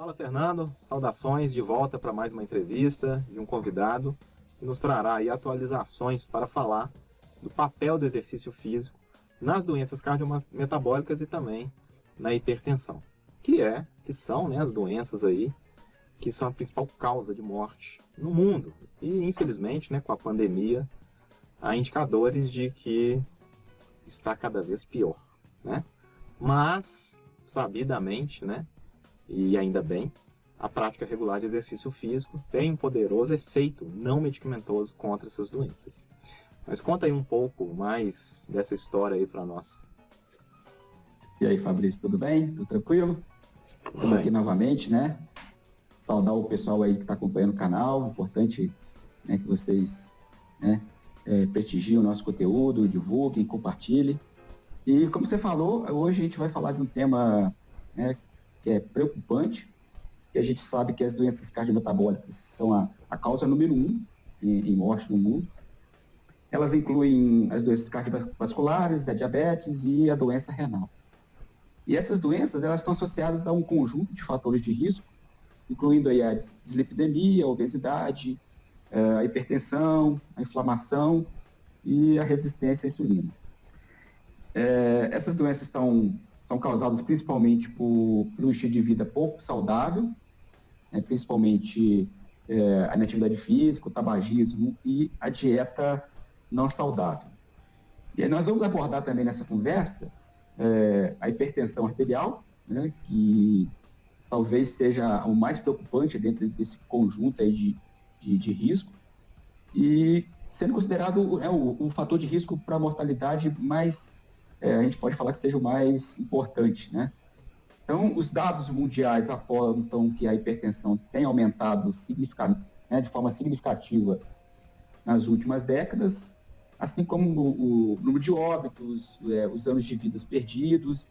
Fala, Fernando. Saudações de volta para mais uma entrevista de um convidado que nos trará aí atualizações para falar do papel do exercício físico nas doenças cardiometabólicas e também na hipertensão, que são, né, as doenças aí que são a principal causa de morte no mundo. E, infelizmente, né, com a pandemia, há indicadores de que está cada vez pior, né? Mas, sabidamente, né, e ainda bem, a prática regular de exercício físico tem um poderoso efeito não medicamentoso contra essas doenças. Mas conta aí um pouco mais dessa história aí para nós. E aí, Fabrício, tudo bem? Tudo tranquilo? Estamos aqui novamente, né? Saudar o pessoal aí que está acompanhando o canal. Importante, né, que vocês, né, prestigiem o nosso conteúdo, divulguem, compartilhem. E como você falou, hoje a gente vai falar de um tema, né, que é preocupante, que a gente sabe que as doenças cardiometabólicas são a causa número 1 em morte no mundo. Elas incluem as doenças cardiovasculares, a diabetes e a doença renal. E essas doenças, elas estão associadas a um conjunto de fatores de risco, incluindo aí a dislipidemia, a obesidade, a hipertensão, a inflamação e a resistência à insulina. Essas doenças são causadas principalmente por um estilo de vida pouco saudável, né, principalmente a inatividade física, o tabagismo e a dieta não saudável. E aí nós vamos abordar também nessa conversa a hipertensão arterial, né, que talvez seja o mais preocupante dentro desse conjunto aí de risco, e sendo considerado um fator de risco para a mortalidade mais, a gente pode falar que seja o mais importante, né? Então, os dados mundiais apontam que a hipertensão tem aumentado de forma significativa nas últimas décadas, assim como o número de óbitos, os anos de vidas perdidos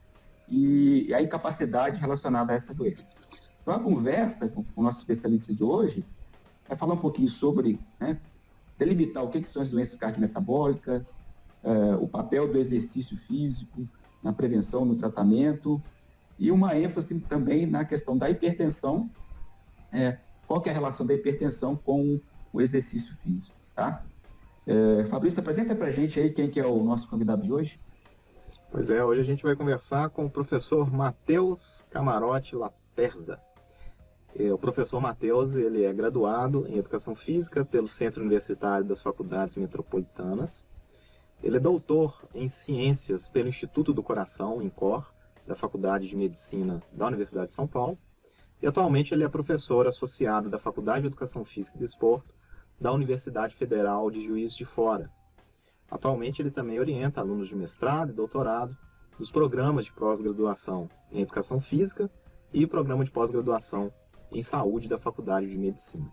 e a incapacidade relacionada a essa doença. Então, a conversa com o nosso especialista de hoje vai falar um pouquinho sobre, né, delimitar o que são as doenças cardiometabólicas, o papel do exercício físico na prevenção, no tratamento, e uma ênfase também na questão da hipertensão, qual que é a relação da hipertensão com o exercício físico, tá? Fabrício, apresenta para a gente aí quem que é o nosso convidado de hoje. Pois é, hoje a gente vai conversar com o professor Matheus Camarote Laterza. O professor Matheus, ele é graduado em Educação Física pelo Centro Universitário das Faculdades Metropolitanas. Ele é doutor em Ciências pelo Instituto do Coração, INCOR, da Faculdade de Medicina da Universidade de São Paulo. E atualmente ele é professor associado da Faculdade de Educação Física e Desporto da Universidade Federal de Juiz de Fora. Atualmente ele também orienta alunos de mestrado e doutorado dos programas de pós-graduação em Educação Física e o programa de pós-graduação em Saúde da Faculdade de Medicina.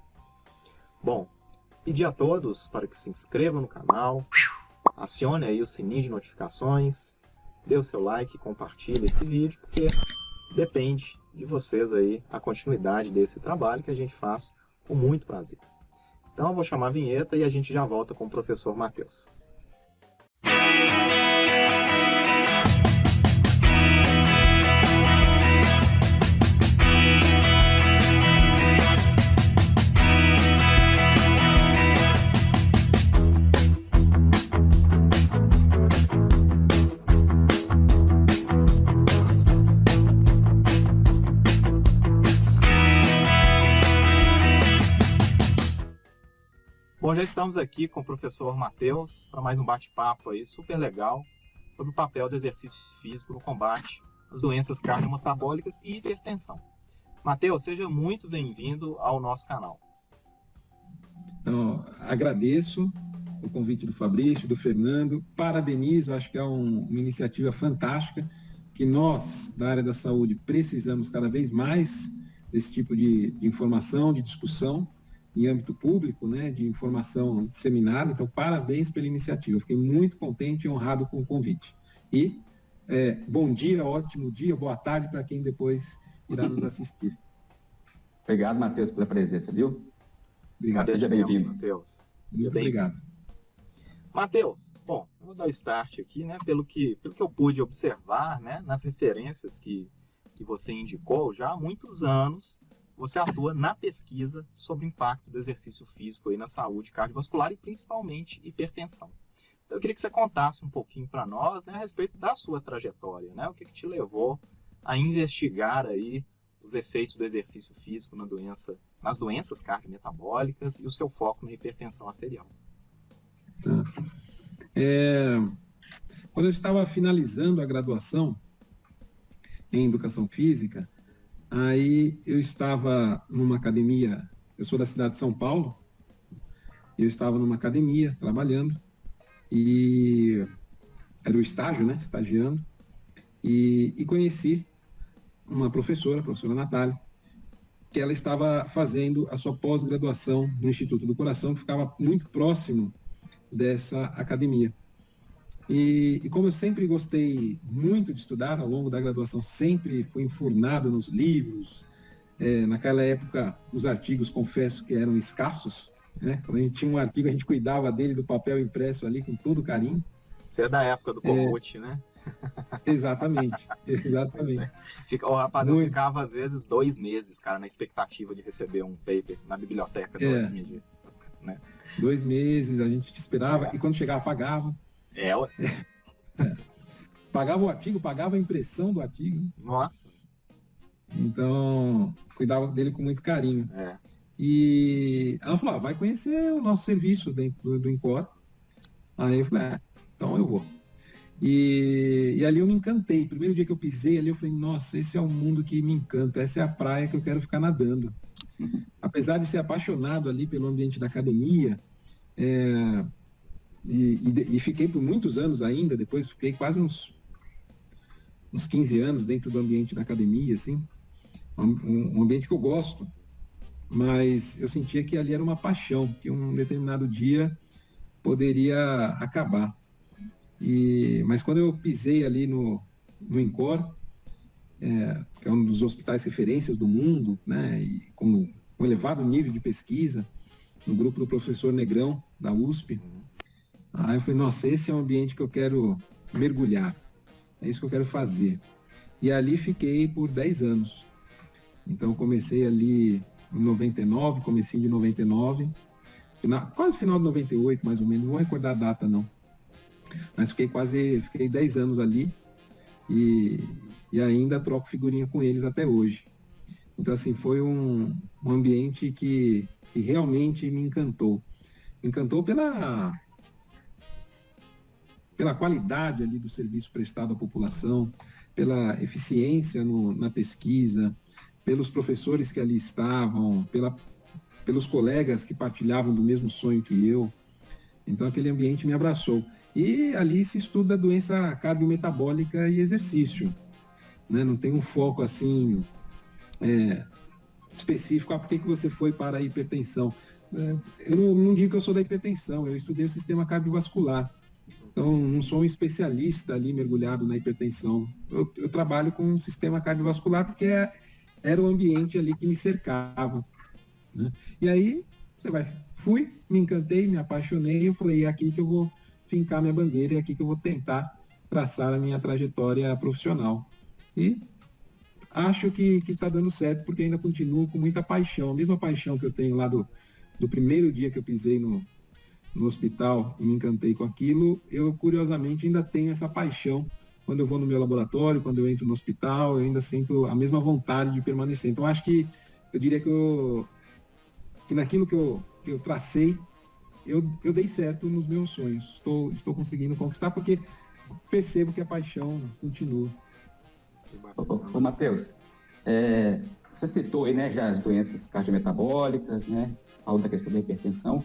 Bom, pedir a todos para que se inscrevam no canal, acione aí o sininho de notificações, dê o seu like, compartilhe esse vídeo, porque depende de vocês aí a continuidade desse trabalho que a gente faz com muito prazer. Então eu vou chamar a vinheta e a gente já volta com o professor Matheus. Bom, já estamos aqui com o professor Matheus para mais um bate-papo aí super legal sobre o papel do exercício físico no combate às doenças cardiometabólicas e hipertensão. Matheus, seja muito bem-vindo ao nosso canal. Então, agradeço o convite do Fabrício, do Fernando, parabenizo, acho que é uma iniciativa fantástica, que nós, da área da saúde, precisamos cada vez mais desse tipo de informação, de discussão, em âmbito público, né, de informação disseminada. Então, parabéns pela iniciativa. Fiquei muito contente e honrado com o convite. E bom dia, ótimo dia, boa tarde para quem depois irá nos assistir. Obrigado, Matheus, pela presença, viu? Obrigado. Seja bem-vindo. Matheus. Muito obrigado. Matheus, bom, eu vou dar o start aqui, né, pelo que eu pude observar, né, nas referências que você indicou já há muitos anos, você atua na pesquisa sobre o impacto do exercício físico aí na saúde cardiovascular e principalmente hipertensão. Então, eu queria que você contasse um pouquinho para nós, né, a respeito da sua trajetória, né? O que te levou a investigar aí os efeitos do exercício físico nas doenças cardiometabólicas e o seu foco na hipertensão arterial. Tá. Quando eu estava finalizando a graduação em Educação Física, aí eu estava numa academia, eu sou da cidade de São Paulo, eu estava numa academia trabalhando, e era o estágio, né, estagiando, e conheci uma professora, a professora Natália, que ela estava fazendo a sua pós-graduação no Instituto do Coração, que ficava muito próximo dessa academia. E como eu sempre gostei muito de estudar, ao longo da graduação sempre fui enfurnado nos livros, naquela época os artigos, confesso que eram escassos, né? Quando a gente tinha um artigo, a gente cuidava dele, do papel impresso ali, com todo carinho. Você é da época do Komoot, né? Exatamente, exatamente. O rapaz, eu ficava às vezes 2 meses, cara, na expectativa de receber um paper na biblioteca da UFMG, né? 2 meses, a gente esperava, e quando chegava, pagava. Pagava o artigo, pagava a impressão do artigo. Nossa. Então, cuidava dele com muito carinho. E ela falou, vai conhecer o nosso serviço dentro do INCOR. Aí eu falei, então eu vou. E ali eu me encantei. Primeiro dia que eu pisei ali, eu falei, nossa, esse é um mundo que me encanta, essa é a praia que eu quero ficar nadando. Apesar de ser apaixonado ali pelo ambiente da academia, e fiquei por muitos anos ainda, depois fiquei quase uns 15 anos dentro do ambiente da academia, assim, um ambiente que eu gosto, mas eu sentia que ali era uma paixão, que um determinado dia poderia acabar. Mas quando eu pisei ali no INCOR, que é um dos hospitais referências do mundo, né, e com um elevado nível de pesquisa, no grupo do professor Negrão, da USP, aí eu falei, nossa, esse é um ambiente que eu quero mergulhar, é isso que eu quero fazer. E ali fiquei por 10 anos. Então comecei ali em 99, comecinho de 99, quase final de 98, mais ou menos, não vou recordar a data não. Mas fiquei 10 anos ali e ainda troco figurinha com eles até hoje. Então, assim, foi um ambiente que realmente me encantou. Me encantou pela qualidade ali do serviço prestado à população, pela eficiência na pesquisa, pelos professores que ali estavam, pelos colegas que partilhavam do mesmo sonho que eu. Então, aquele ambiente me abraçou. E ali se estuda a doença cardiometabólica e exercício, né? Não tem um foco assim específico, por que você foi para a hipertensão? Eu não digo que eu sou da hipertensão, eu estudei o sistema cardiovascular. Então, não sou um especialista ali mergulhado na hipertensão. Eu trabalho com o sistema cardiovascular porque era o ambiente ali que me cercava, né? E aí, fui, me encantei, me apaixonei, eu falei, é aqui que eu vou fincar minha bandeira, é aqui que eu vou tentar traçar a minha trajetória profissional. E acho que está dando certo, porque ainda continuo com muita paixão, a mesma paixão que eu tenho lá do primeiro dia que eu pisei no hospital e me encantei com aquilo, eu curiosamente ainda tenho essa paixão quando eu vou no meu laboratório, quando eu entro no hospital, eu ainda sinto a mesma vontade de permanecer. Então acho que eu diria que naquilo que eu tracei, eu dei certo nos meus sonhos. Estou conseguindo conquistar porque percebo que a paixão continua. Ô Matheus, você citou aí, né, já as doenças cardiometabólicas, né, falou da questão da hipertensão,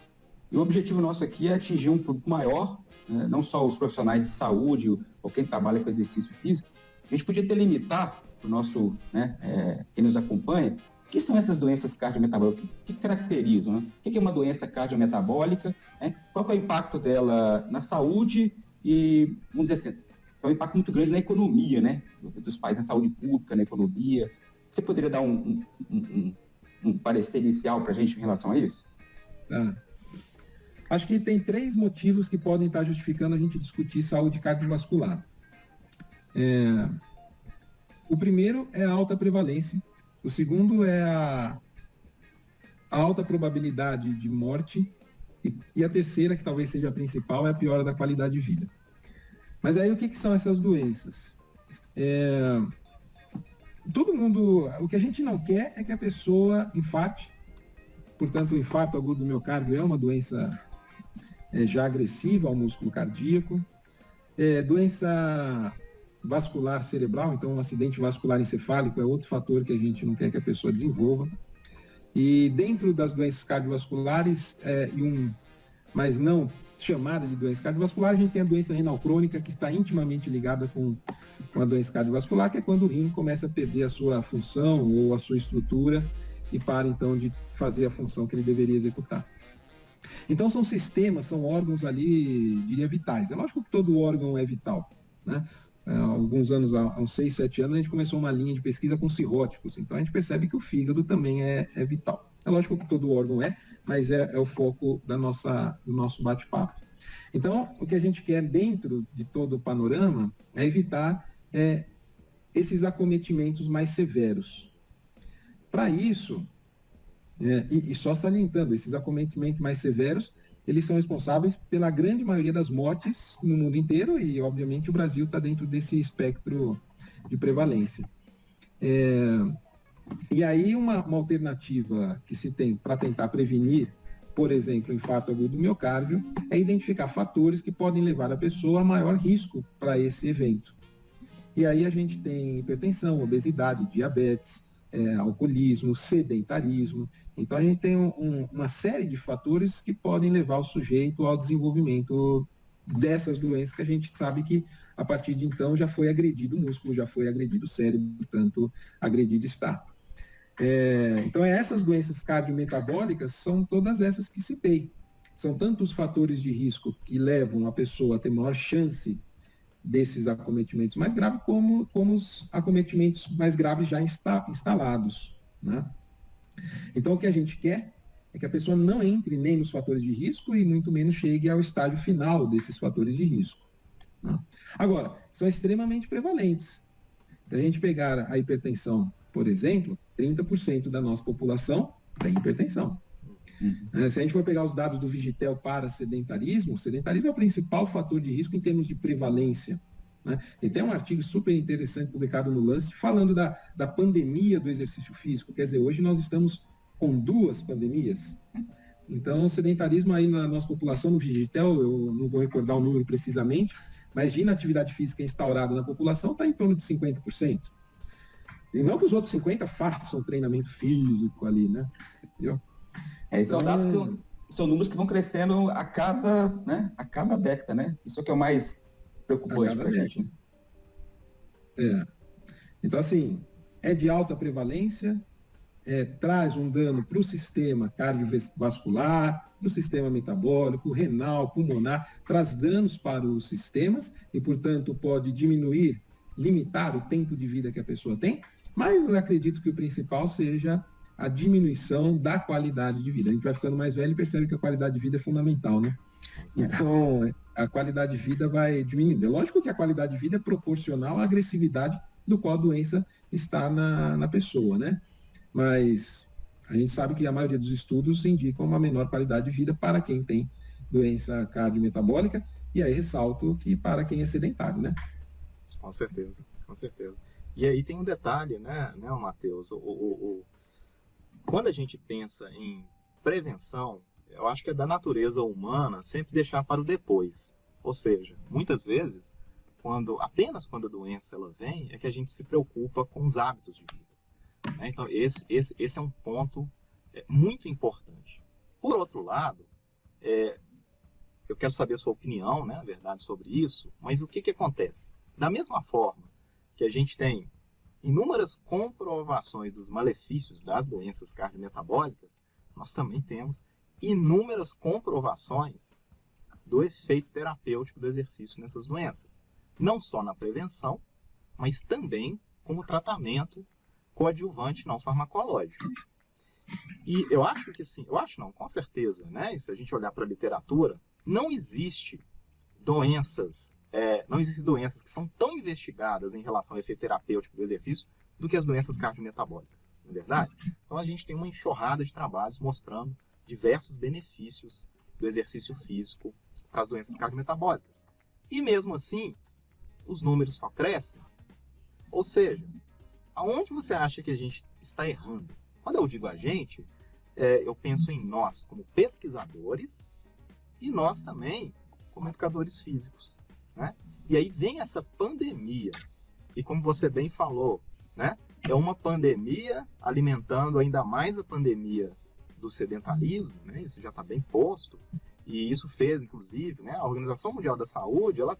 e o objetivo nosso aqui é atingir um público maior, né, não só os profissionais de saúde ou quem trabalha com exercício físico. A gente podia delimitar o nosso, né, quem nos acompanha, o que são essas doenças cardiometabólicas, o que caracterizam, né? O que é uma doença cardiometabólica, né? Qual é o impacto dela na saúde e, vamos dizer assim, é um impacto muito grande na economia, né, dos países, na saúde pública, na economia. Você poderia dar um parecer inicial para a gente em relação a isso? Acho que tem 3 motivos que podem estar justificando a gente discutir saúde cardiovascular. O primeiro é a alta prevalência, o segundo é a a alta probabilidade de morte, e a terceira, que talvez seja a principal, é a piora da qualidade de vida. Mas aí o que são essas doenças? Todo mundo, o que a gente não quer é que a pessoa infarte. Portanto, o infarto agudo do miocárdio é uma doença já agressiva ao músculo cardíaco. Doença vascular cerebral, então um acidente vascular encefálico é outro fator que a gente não quer que a pessoa desenvolva. E dentro das doenças cardiovasculares, mas não chamada de doença cardiovascular, a gente tem a doença renal crônica, que está intimamente ligada com a doença cardiovascular, que é quando o rim começa a perder a sua função ou a sua estrutura e para então de fazer a função que ele deveria executar. Então são sistemas, são órgãos ali, diria, vitais. É lógico que todo órgão é vital, né? Há alguns anos, há uns 6, 7 anos, a gente começou uma linha de pesquisa com cirróticos, então a gente percebe que o fígado também é vital. É lógico que todo órgão mas é o foco do nosso bate-papo. Então, o que a gente quer dentro de todo o panorama é evitar esses acometimentos mais severos. Para isso, e só salientando, esses acometimentos mais severos, eles são responsáveis pela grande maioria das mortes no mundo inteiro e, obviamente, o Brasil está dentro desse espectro de prevalência. E aí, uma alternativa que se tem para tentar prevenir, por exemplo, o infarto agudo do miocárdio, é identificar fatores que podem levar a pessoa a maior risco para esse evento. E aí a gente tem hipertensão, obesidade, diabetes, alcoolismo, sedentarismo. Então a gente tem uma série de fatores que podem levar o sujeito ao desenvolvimento dessas doenças que a gente sabe que a partir de então já foi agredido o músculo, já foi agredido o cérebro, portanto agredido está. Então essas doenças cardiometabólicas são todas essas que citei. São tanto os fatores de risco que levam a pessoa a ter maior chance desses acometimentos mais graves, como os acometimentos mais graves já instalados, né? Então, o que a gente quer é que a pessoa não entre nem nos fatores de risco e muito menos chegue ao estágio final desses fatores de risco, né? Agora, são extremamente prevalentes. Se a gente pegar a hipertensão, por exemplo, 30% da nossa população tem hipertensão. Se a gente for pegar os dados do Vigitel para sedentarismo, o sedentarismo é o principal fator de risco em termos de prevalência, né? E tem um artigo super interessante publicado no Lancet falando da pandemia do exercício físico. Quer dizer, hoje nós estamos com 2 pandemias. Então, o sedentarismo aí na nossa população, no Vigitel, eu não vou recordar o número precisamente, mas de inatividade física instaurada na população está em torno de 50%. E não que os outros 50% façam treinamento físico ali, né? Entendeu? São dados são números que vão crescendo a cada década, né? Isso é o que é o mais preocupante para a gente. Então, assim, é de alta prevalência, traz um dano para o sistema cardiovascular, para o sistema metabólico, renal, pulmonar, traz danos para os sistemas e, portanto, pode diminuir, limitar o tempo de vida que a pessoa tem, mas eu acredito que o principal seja a diminuição da qualidade de vida. A gente vai ficando mais velho e percebe que a qualidade de vida é fundamental, né? Então, a qualidade de vida vai diminuindo. É lógico que a qualidade de vida é proporcional à agressividade do qual a doença está na pessoa, né? Mas a gente sabe que a maioria dos estudos indicam uma menor qualidade de vida para quem tem doença cardiometabólica, e aí ressalto que para quem é sedentário, né? Com certeza, com certeza. E aí tem um detalhe, né Matheus? Quando a gente pensa em prevenção, eu acho que é da natureza humana sempre deixar para o depois. Ou seja, muitas vezes, apenas quando a doença ela vem, é que a gente se preocupa com os hábitos de vida, né? Então, esse é um ponto muito importante. Por outro lado, eu quero saber a sua opinião, né, na verdade, sobre isso, mas o que acontece? Da mesma forma que a gente tem inúmeras comprovações dos malefícios das doenças cardiometabólicas, nós também temos inúmeras comprovações do efeito terapêutico do exercício nessas doenças. Não só na prevenção, mas também como tratamento coadjuvante não farmacológico. E eu acho que sim, com certeza, né? Se a gente olhar para a literatura, não existem doenças que são tão investigadas em relação ao efeito terapêutico do exercício do que as doenças cardiometabólicas. não é verdade? Então a gente tem uma enxurrada de trabalhos mostrando diversos benefícios do exercício físico para as doenças cardiometabólicas. E mesmo assim, os números só crescem. Ou seja, aonde você acha que a gente está errando? Quando eu digo a gente, eu penso em nós como pesquisadores e nós também como educadores físicos, né? E aí vem essa pandemia, e como você bem falou, né? É uma pandemia alimentando ainda mais a pandemia do sedentarismo, né? Isso já está bem posto, e isso fez, inclusive, né? A Organização Mundial da Saúde, ela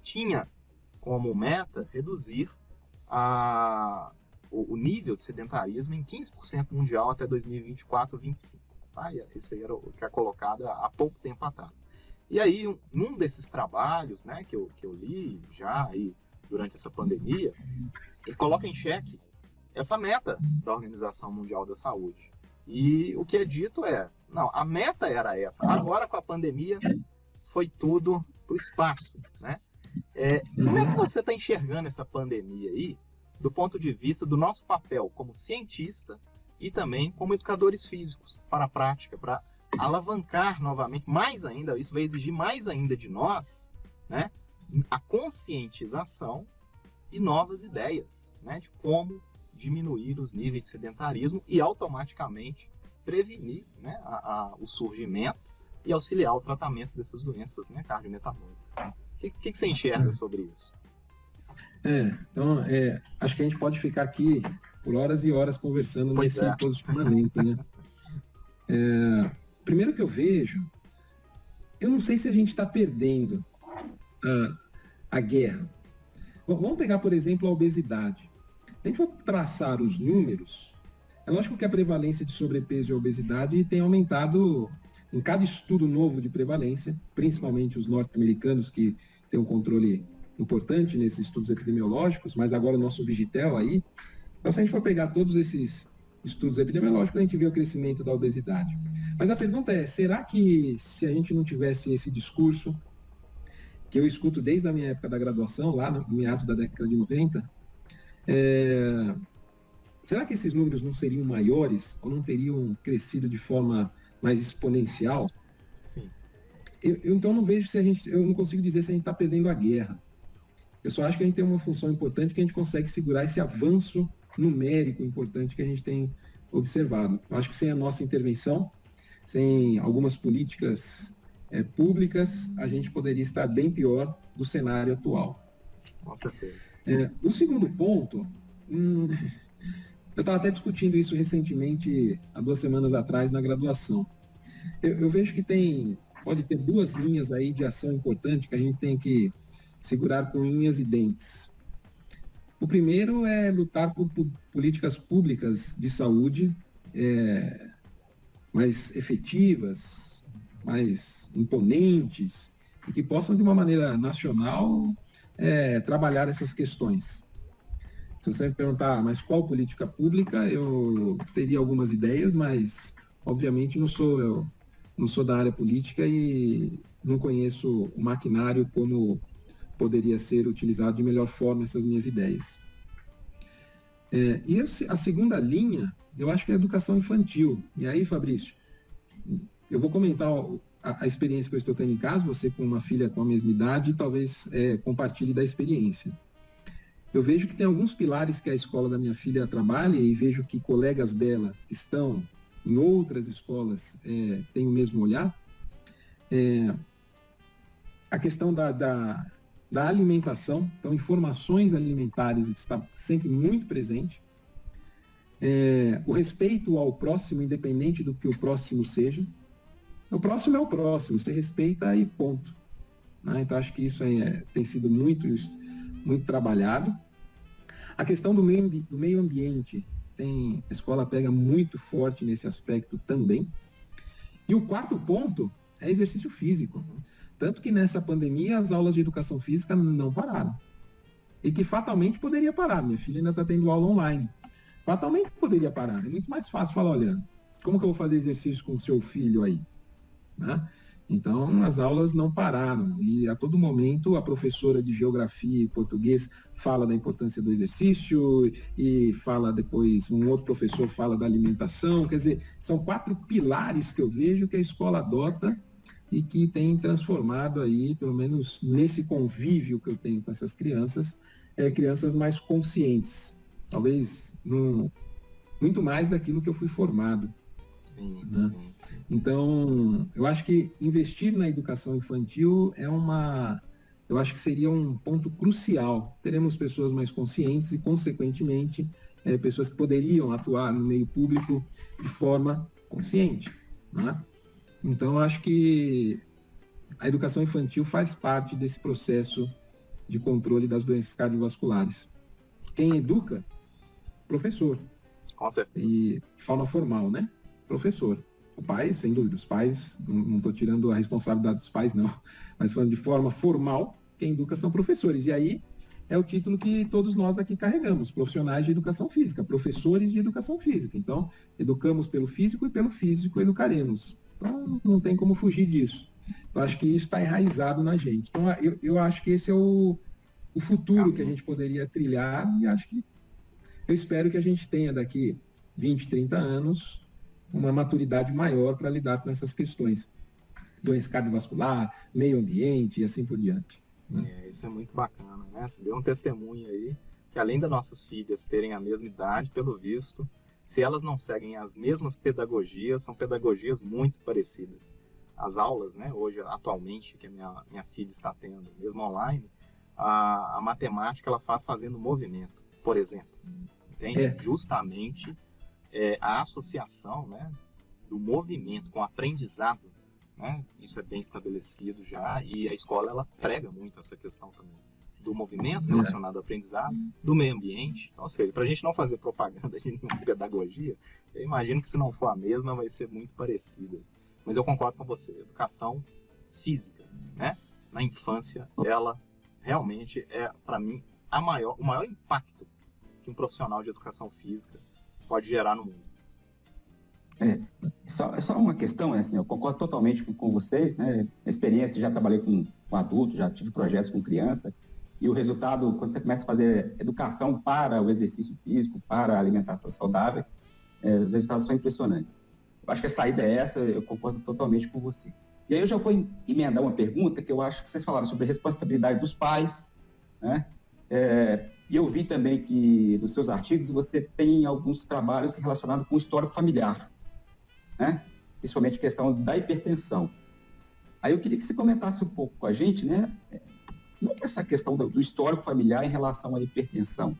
tinha como meta reduzir o nível de sedentarismo em 15% mundial até 2024 ou 2025. Tá? Isso aí era o que é colocado há pouco tempo atrás. E aí, num desses trabalhos, né, que eu li já aí durante essa pandemia, ele coloca em xeque essa meta da Organização Mundial da Saúde. E o que é dito não, a meta era essa. Agora, com a pandemia, foi tudo para o espaço, né? Como é que você está enxergando essa pandemia aí, do ponto de vista do nosso papel como cientista e também como educadores físicos para a prática, para alavancar novamente, mais ainda, isso vai exigir mais ainda de nós, né, a conscientização e novas ideias, né, de como diminuir os níveis de sedentarismo e automaticamente prevenir, né, o surgimento e auxiliar o tratamento dessas doenças, né, cardiometabólicas. O que você enxerga sobre isso? Então, acho que a gente pode ficar aqui por horas e horas conversando nesse posicionamento, né? Primeiro que eu vejo, eu não sei se a gente está perdendo a guerra. Bom, vamos pegar, por exemplo, a obesidade. Se a gente for traçar os números, é lógico que a prevalência de sobrepeso e obesidade tem aumentado em cada estudo novo de prevalência, principalmente os norte-americanos, que têm um controle importante nesses estudos epidemiológicos, mas agora o nosso Vigitel aí. Então, se a gente for pegar todos esses estudos epidemiológicos, a gente vê o crescimento da obesidade. Mas a pergunta é, será que se a gente não tivesse esse discurso, que eu escuto desde a minha época da graduação, lá no meados da década de 90, será que esses números não seriam maiores ou não teriam crescido de forma mais exponencial? Sim. Eu então não vejo eu não consigo dizer se a gente está perdendo a guerra. Eu só acho que a gente tem uma função importante que a gente consegue segurar esse avanço numérico importante que a gente tem observado. Eu acho que sem a nossa intervenção, sem algumas políticas públicas, a gente poderia estar bem pior do cenário atual. Com certeza. O segundo ponto, eu estava até discutindo isso recentemente, há 2 semanas atrás, na graduação. Eu vejo que pode ter 2 linhas aí de ação importante que a gente tem que segurar com unhas e dentes. O primeiro é lutar por políticas públicas de saúde mais efetivas, mais imponentes, e que possam, de uma maneira nacional, trabalhar essas questões. Se você me perguntar, mas qual política pública, eu teria algumas ideias, mas, obviamente, não sou da área política e não conheço o maquinário como poderia ser utilizado de melhor forma essas minhas ideias. E a segunda linha, eu acho que é a educação infantil. E aí, Fabrício, eu vou comentar a experiência que eu estou tendo em casa, você com uma filha com a mesma idade, talvez compartilhe da experiência. Eu vejo que tem alguns pilares que a escola da minha filha trabalha e vejo que colegas dela que estão em outras escolas têm o mesmo olhar. A questão da alimentação, então informações alimentares está sempre muito presente. O respeito ao próximo, independente do que o próximo seja. O próximo é o próximo, você respeita e ponto. Né? Então acho que isso tem sido muito trabalhado. A questão do meio ambiente, a escola pega muito forte nesse aspecto também. E o quarto ponto é exercício físico. Tanto que nessa pandemia as aulas de educação física não pararam. E que fatalmente poderia parar. Minha filha ainda está tendo aula online. Fatalmente poderia parar. É muito mais fácil falar, olha, como que eu vou fazer exercício com o seu filho aí? Né? Então, as aulas não pararam e a todo momento a professora de geografia e português fala da importância do exercício e fala depois, um outro professor fala da alimentação. Quer dizer, são 4 pilares que eu vejo que a escola adota e que tem transformado aí, pelo menos nesse convívio que eu tenho com essas crianças, crianças mais conscientes. Talvez muito mais daquilo que eu fui formado. Sim, Né? sim. Então, eu acho que investir na educação infantil eu acho que seria um ponto crucial. Teremos pessoas mais conscientes e, consequentemente, pessoas que poderiam atuar no meio público de forma consciente. Né? Então, eu acho que a educação infantil faz parte desse processo de controle das doenças cardiovasculares. Quem educa? Professor. Com certeza. E de forma formal, né? Professor. O pai, sem dúvida, os pais, não estou tirando a responsabilidade dos pais, não, mas falando de forma formal, quem educa são professores. E aí é o título que todos nós aqui carregamos, profissionais de educação física, professores de educação física. Então, educamos pelo físico e pelo físico educaremos. Então, não tem como fugir disso. Então, acho que isso está enraizado na gente. Então, eu acho que esse é o futuro que a gente poderia trilhar e acho que eu espero que a gente tenha daqui 20, 30 anos uma maturidade maior para lidar com essas questões. Doença cardiovascular, meio ambiente e assim por diante. Né? Isso é muito bacana, né? Você deu um testemunho aí que além das nossas filhas terem a mesma idade, pelo visto, se elas não seguem as mesmas pedagogias, são pedagogias muito parecidas. As aulas, né, hoje, atualmente, que a minha filha está tendo, mesmo online, a matemática ela faz fazendo movimento, por exemplo. Entende? Justamente a associação, né, do movimento com o aprendizado, né, isso é bem estabelecido já, e a escola ela prega muito essa questão também do movimento relacionado ao aprendizado, do meio ambiente. Ou seja, para a gente não fazer propaganda de pedagogia, eu imagino que se não for a mesma, vai ser muito parecida. Mas eu concordo com você, educação física, né, na infância, ela realmente é, para mim, o maior impacto que um profissional de educação física pode gerar no mundo. Só uma questão, assim, eu concordo totalmente com vocês, né? A experiência, já trabalhei com adulto, já tive projetos com criança, e o resultado, quando você começa a fazer educação para o exercício físico, para a alimentação saudável, os resultados são impressionantes. Eu acho que a saída é essa, eu concordo totalmente com você. E aí eu já vou emendar uma pergunta que eu acho que vocês falaram sobre a responsabilidade dos pais, né? E eu vi também que nos seus artigos você tem alguns trabalhos relacionados com o histórico familiar, né? Principalmente a questão da hipertensão. Aí eu queria que você comentasse um pouco com a gente, né? Como é que é essa questão do histórico familiar em relação à hipertensão?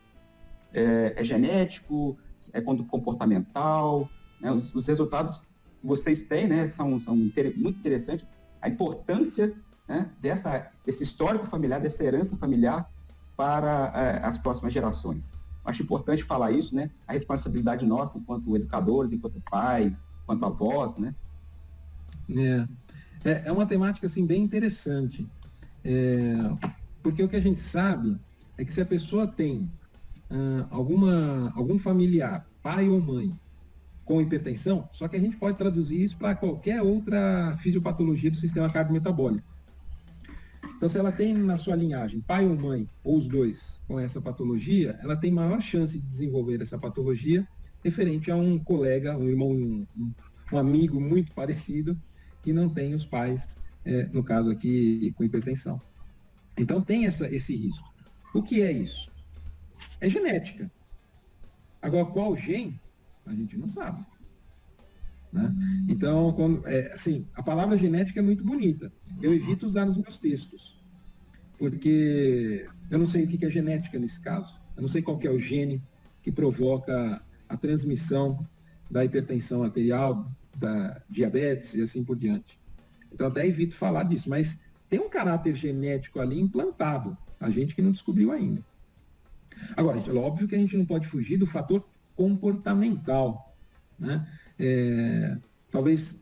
É genético? É comportamental? Né? Os resultados que vocês têm, né, são muito interessantes. A importância, né, desse histórico familiar, dessa herança familiar para as próximas gerações. Acho importante falar isso, né? A responsabilidade nossa enquanto educadores, enquanto pais, enquanto avós, né? É uma temática assim, bem interessante. Porque o que a gente sabe é que se a pessoa tem algum familiar, pai ou mãe, com hipertensão, só que a gente pode traduzir isso para qualquer outra fisiopatologia do sistema cardiometabólico. Então, se ela tem na sua linhagem pai ou mãe, ou os dois, com essa patologia, ela tem maior chance de desenvolver essa patologia referente a um colega, um irmão, um amigo muito parecido, que não tem os pais, no caso aqui, com hipertensão. Então, tem esse risco. O que é isso? É genética. Agora, qual gene? A gente não sabe. Né? Então, assim, a palavra genética é muito bonita. Eu evito usar nos meus textos, porque eu não sei o que é genética nesse caso. Eu não sei qual que é o gene que provoca a transmissão da hipertensão arterial, da diabetes e assim por diante. Então, até evito falar disso, mas tem um caráter genético ali implantado, a gente que não descobriu ainda. Agora, é óbvio que a gente não pode fugir do fator comportamental, né? Talvez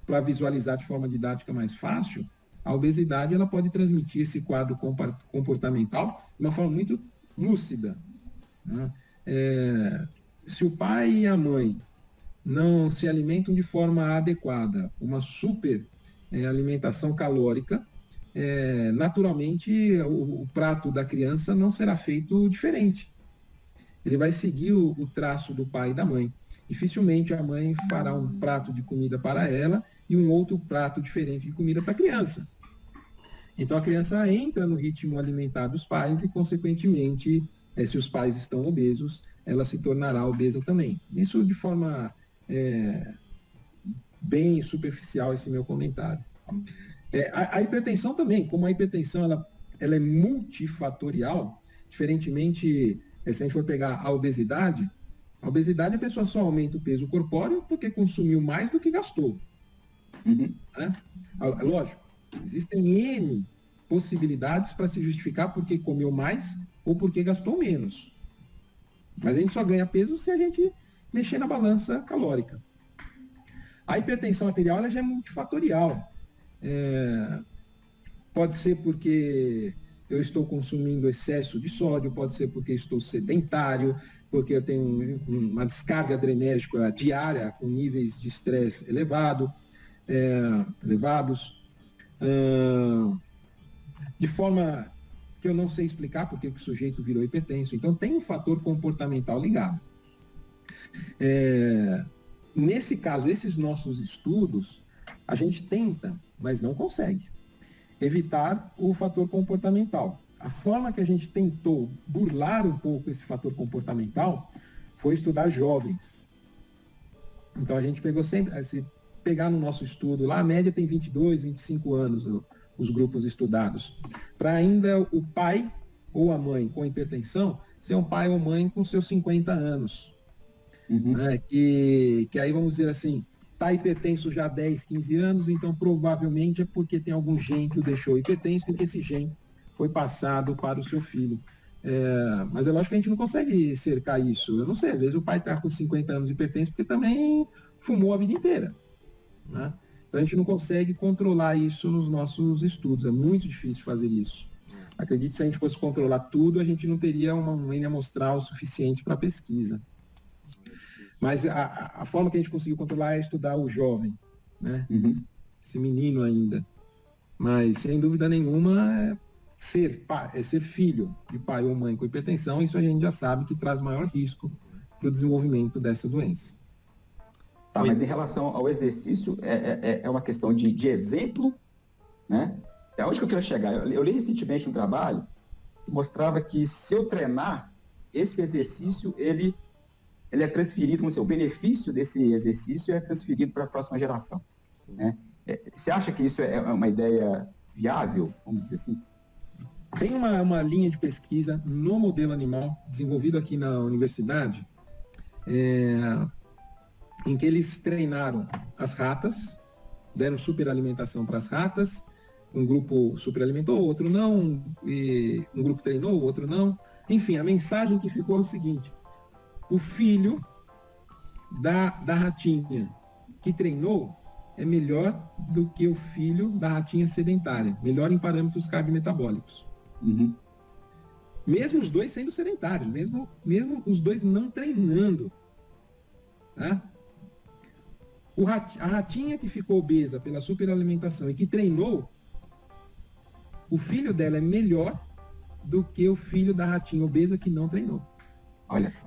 para visualizar de forma didática mais fácil, a obesidade ela pode transmitir esse quadro comportamental de uma forma muito lúcida, né? Se o pai e a mãe não se alimentam de forma adequada, uma super alimentação calórica, naturalmente o prato da criança não será feito diferente. Ele vai seguir o traço do pai e da mãe. Dificilmente a mãe fará um prato de comida para ela e um outro prato diferente de comida para a criança. Então a criança entra no ritmo alimentar dos pais e, consequentemente, se os pais estão obesos, ela se tornará obesa também. Isso de forma bem superficial, esse meu comentário. A hipertensão também, como a hipertensão ela é multifatorial, diferentemente, se a gente for pegar a obesidade a pessoa só aumenta o peso corpóreo porque consumiu mais do que gastou. Uhum. Né? Lógico, existem N possibilidades para se justificar porque comeu mais ou porque gastou menos. Mas a gente só ganha peso se a gente mexer na balança calórica. A hipertensão arterial ela já é multifatorial. Pode ser porque eu estou consumindo excesso de sódio, pode ser porque estou sedentário, porque eu tenho uma descarga adrenérgica diária com níveis de estresse elevados, de forma que eu não sei explicar porque o sujeito virou hipertenso. Então tem um fator comportamental ligado. Nesse caso, esses nossos estudos, a gente tenta, mas não consegue, evitar o fator comportamental. A forma que a gente tentou burlar um pouco esse fator comportamental foi estudar jovens. Então a gente pegou sempre, se pegar no nosso estudo, lá a média tem 22, 25 anos os grupos estudados. Para ainda o pai ou a mãe com hipertensão ser um pai ou mãe com seus 50 anos. Uhum. Né? Que aí vamos dizer assim, está hipertenso já há 10, 15 anos, então provavelmente é porque tem algum gene que o deixou hipertenso e que esse gene foi passado para o seu filho. Mas é lógico que a gente não consegue cercar isso. Eu não sei, às vezes o pai está com 50 anos hipertenso porque também fumou a vida inteira. Né? Então a gente não consegue controlar isso nos nossos estudos. É muito difícil fazer isso. Acredito que se a gente fosse controlar tudo, a gente não teria uma N amostral suficiente para pesquisa. Mas a forma que a gente conseguiu controlar é estudar o jovem, né? Uhum. Esse menino ainda. Mas, sem dúvida nenhuma, ser filho de pai ou mãe com hipertensão, isso a gente já sabe que traz maior risco para o desenvolvimento dessa doença. Tá, mas em relação ao exercício, é uma questão de exemplo, né? É onde que eu quero chegar. Eu li recentemente um trabalho que mostrava que se eu treinar, esse exercício, ele é transferido, vamos dizer, o benefício desse exercício é transferido para a próxima geração. Né? Você acha que isso é uma ideia viável, vamos dizer assim? Tem uma linha de pesquisa no modelo animal, desenvolvido aqui na universidade, em que eles treinaram as ratas, deram superalimentação para as ratas, um grupo superalimentou, outro não, e um grupo treinou, o outro não. Enfim, a mensagem que ficou é o seguinte: o filho da ratinha que treinou é melhor do que o filho da ratinha sedentária, melhor em parâmetros cardiometabólicos. Uhum. Mesmo os dois sendo sedentários, mesmo os dois não treinando. Tá? A ratinha que ficou obesa pela superalimentação e que treinou, o filho dela é melhor do que o filho da ratinha obesa que não treinou. Olha só.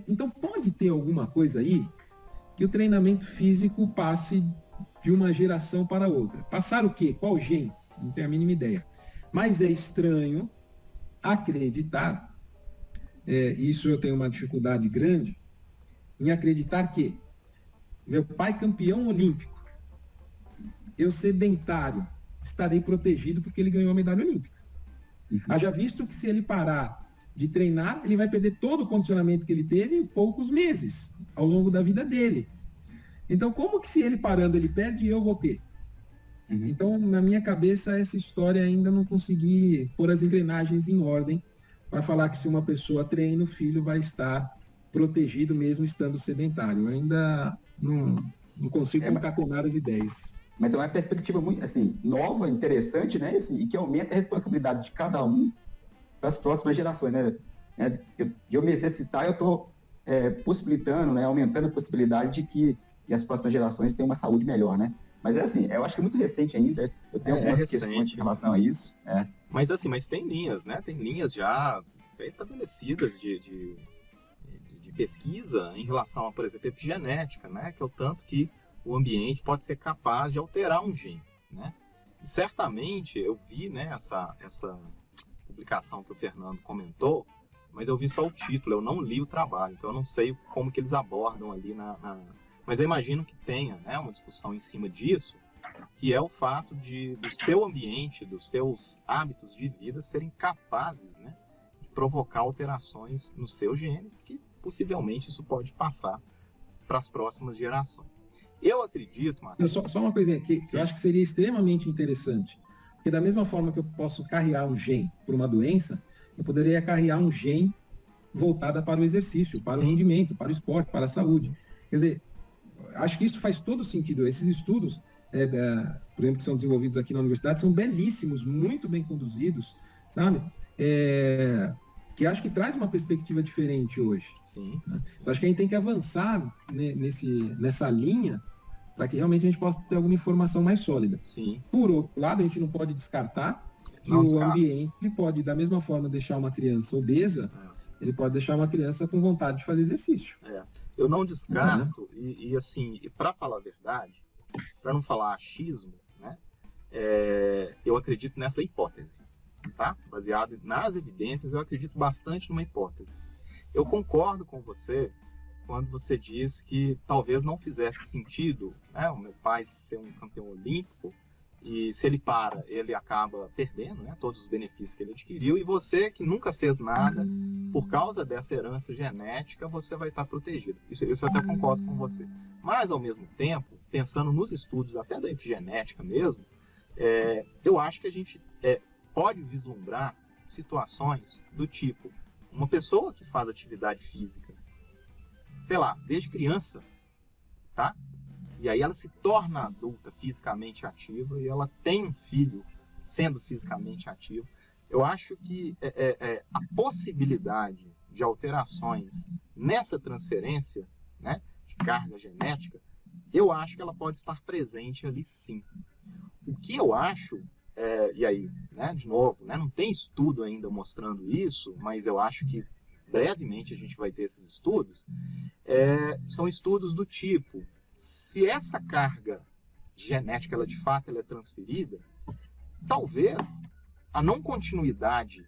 Então pode ter alguma coisa aí que o treinamento físico passe de uma geração para outra. Passar o quê? Qual gene? Não tenho a mínima ideia. Mas é estranho acreditar, isso eu tenho uma dificuldade grande, em acreditar que meu pai campeão olímpico, eu sedentário, estarei protegido porque ele ganhou a medalha olímpica. Uhum. Haja visto que se ele parar de treinar, ele vai perder todo o condicionamento que ele teve em poucos meses, ao longo da vida dele. Então, como que se ele parando, ele perde e eu vou ter? Uhum. Então, na minha cabeça, essa história ainda não consegui pôr as engrenagens em ordem para falar que se uma pessoa treina, o filho vai estar protegido mesmo estando sedentário. Eu ainda não consigo concatenar as ideias. Mas é uma perspectiva muito assim, nova, interessante, né? E que aumenta a responsabilidade de cada um para as próximas gerações, né? De eu me exercitar, eu estou possibilitando, né? Aumentando a possibilidade de que as próximas gerações tenham uma saúde melhor, né? Mas é assim, eu acho que é muito recente ainda, eu tenho algumas questões em relação a isso. Mas assim, tem linhas, né? Tem linhas já estabelecidas de pesquisa em relação a, por exemplo, epigenética, né? Que é o tanto que o ambiente pode ser capaz de alterar um gene, né? E certamente eu vi, né, essa publicação que o Fernando comentou, mas eu vi só o título, eu não li o trabalho, então eu não sei como que eles abordam ali Mas eu imagino que tenha, né, uma discussão em cima disso, que é o fato do seu ambiente, dos seus hábitos de vida serem capazes, né, de provocar alterações nos seus genes, que possivelmente isso pode passar para as próximas gerações. Eu acredito, Matheus... Só uma coisinha aqui, eu acho que seria extremamente interessante, porque da mesma forma que eu posso carregar um gene por uma doença, eu poderia carregar um gene voltado para o exercício, para o rendimento, para o esporte, para a saúde. Quer dizer, acho que isso faz todo sentido. Esses estudos, por exemplo, que são desenvolvidos aqui na universidade, são belíssimos, muito bem conduzidos, sabe? Que acho que traz uma perspectiva diferente hoje. Sim. Né? Eu acho que a gente tem que avançar nessa linha para que realmente a gente possa ter alguma informação mais sólida. Sim. Por outro lado, a gente não pode descartar que o ambiente pode, da mesma forma, deixar uma criança obesa, ele pode deixar uma criança com vontade de fazer exercício. Eu não descarto, e assim, para falar a verdade, para não falar achismo, né, eu acredito nessa hipótese, tá? Baseado nas evidências, eu acredito bastante numa hipótese. Eu concordo com você quando você diz que talvez não fizesse sentido, né, o meu pai ser um campeão olímpico, e se ele para, ele acaba perdendo, né, todos os benefícios que ele adquiriu, e você que nunca fez nada, por causa dessa herança genética, você vai estar protegido. Isso eu até concordo com você. Mas, ao mesmo tempo, pensando nos estudos até da epigenética mesmo, eu acho que a gente pode vislumbrar situações do tipo, uma pessoa que faz atividade física, sei lá, desde criança, tá? E aí ela se torna adulta fisicamente ativa e ela tem um filho sendo fisicamente ativo. Eu acho que a possibilidade de alterações nessa transferência, né, de carga genética, eu acho que ela pode estar presente ali sim. O que eu acho, e aí, né, de novo, né, não tem estudo ainda mostrando isso, mas eu acho que brevemente a gente vai ter esses estudos, são estudos do tipo, se essa carga genética, ela de fato ela é transferida, talvez a não continuidade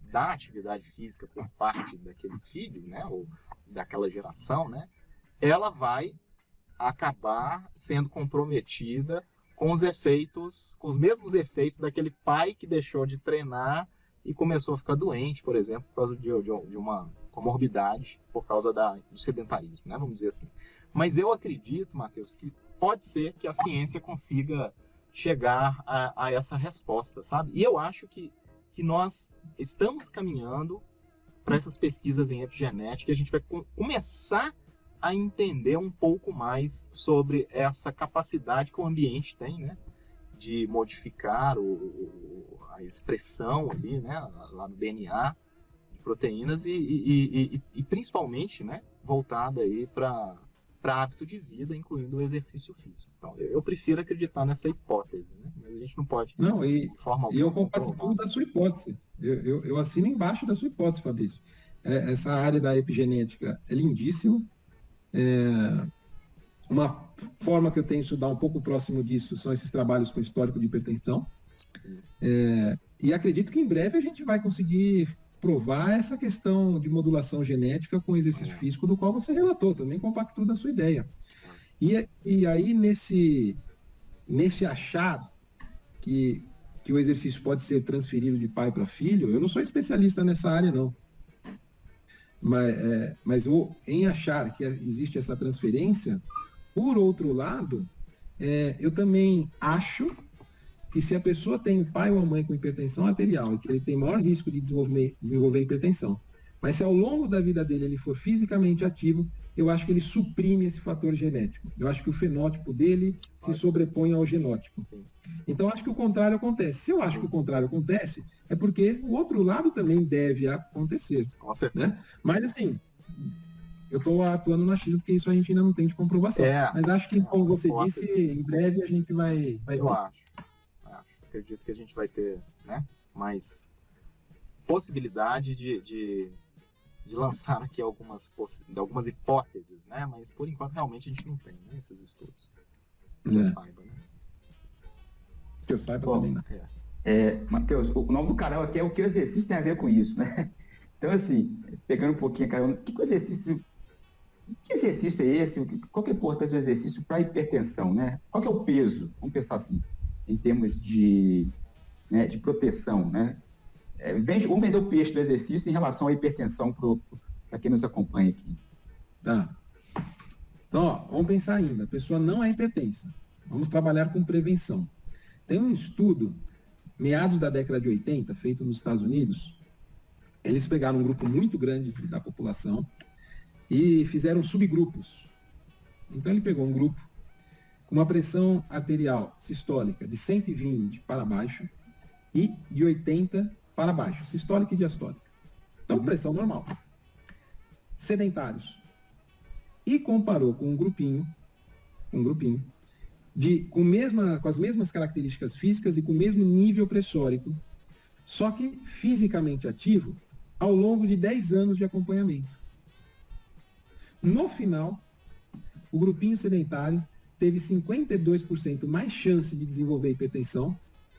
da atividade física por parte daquele filho, né, ou daquela geração, né, ela vai acabar sendo comprometida com os efeitos, com os mesmos efeitos daquele pai que deixou de treinar e começou a ficar doente, por exemplo, por causa de uma comorbidade, por causa do sedentarismo, né, vamos dizer assim. Mas eu acredito, Matheus, que pode ser que a ciência consiga chegar a essa resposta, sabe? E eu acho que nós estamos caminhando para essas pesquisas em epigenética, e a gente vai começar a entender um pouco mais sobre essa capacidade que o ambiente tem, né, de modificar a expressão ali, né, lá no DNA de proteínas e principalmente, né, voltada aí para hábito de vida, incluindo o exercício físico. Então, eu prefiro acreditar nessa hipótese, né? Mas a gente não pode, de forma alguma, eu compartilho tudo da sua hipótese. Eu assino embaixo da sua hipótese, Fabrício. Essa área da epigenética é lindíssima. Uma forma que eu tenho de estudar um pouco próximo disso são esses trabalhos com histórico de hipertensão. E acredito que em breve a gente vai conseguir provar essa questão de modulação genética com exercício físico, do qual você relatou, também compactou da sua ideia. E aí, nesse achar que o exercício pode ser transferido de pai para filho, eu não sou especialista nessa área, não. Mas em achar que existe essa transferência, por outro lado, eu também acho que se a pessoa tem um pai ou uma mãe com hipertensão arterial e que ele tem maior risco de desenvolver hipertensão, mas se ao longo da vida dele ele for fisicamente ativo, eu acho que ele suprime esse fator genético. Eu acho que o fenótipo dele se sobrepõe ao genótipo. Sim. Então, acho que o contrário acontece. Se eu acho que o contrário acontece, é porque o outro lado também deve acontecer. Com certeza. Né? Mas, assim, eu estou atuando no achismo, porque isso a gente ainda não tem de comprovação. Mas acho que, como você disse, em breve a gente vai eu ter. acho. Acredito que a gente vai ter, né, mais possibilidade de lançar aqui algumas hipóteses, né? Mas por enquanto realmente a gente não tem, né, esses estudos. Que eu saiba, né? Que eu saiba também não. Matheus, o nome do canal aqui é o que o exercício tem a ver com isso, né? Então, assim, pegando um pouquinho a carona, que exercício é esse? Qual que é a importância do exercício para a hipertensão, né? Qual que é o peso, vamos pensar assim, em termos de proteção, né? Vamos vender o peixe do exercício em relação à hipertensão para quem nos acompanha aqui. Tá. Então, ó, vamos pensar ainda. A pessoa não é hipertensa. Vamos trabalhar com prevenção. Tem um estudo, meados da década de 80, feito nos Estados Unidos. Eles pegaram um grupo muito grande da população e fizeram subgrupos. Então, ele pegou um grupo com uma pressão arterial sistólica de 120 para baixo e de 80 para baixo, sistólica e diastólica. Então, pressão normal. Sedentários. E comparou com um grupinho com as mesmas características físicas e com o mesmo nível pressórico, só que fisicamente ativo, ao longo de 10 anos de acompanhamento. No final, o grupinho sedentário teve 52% mais chance de desenvolver hipertensão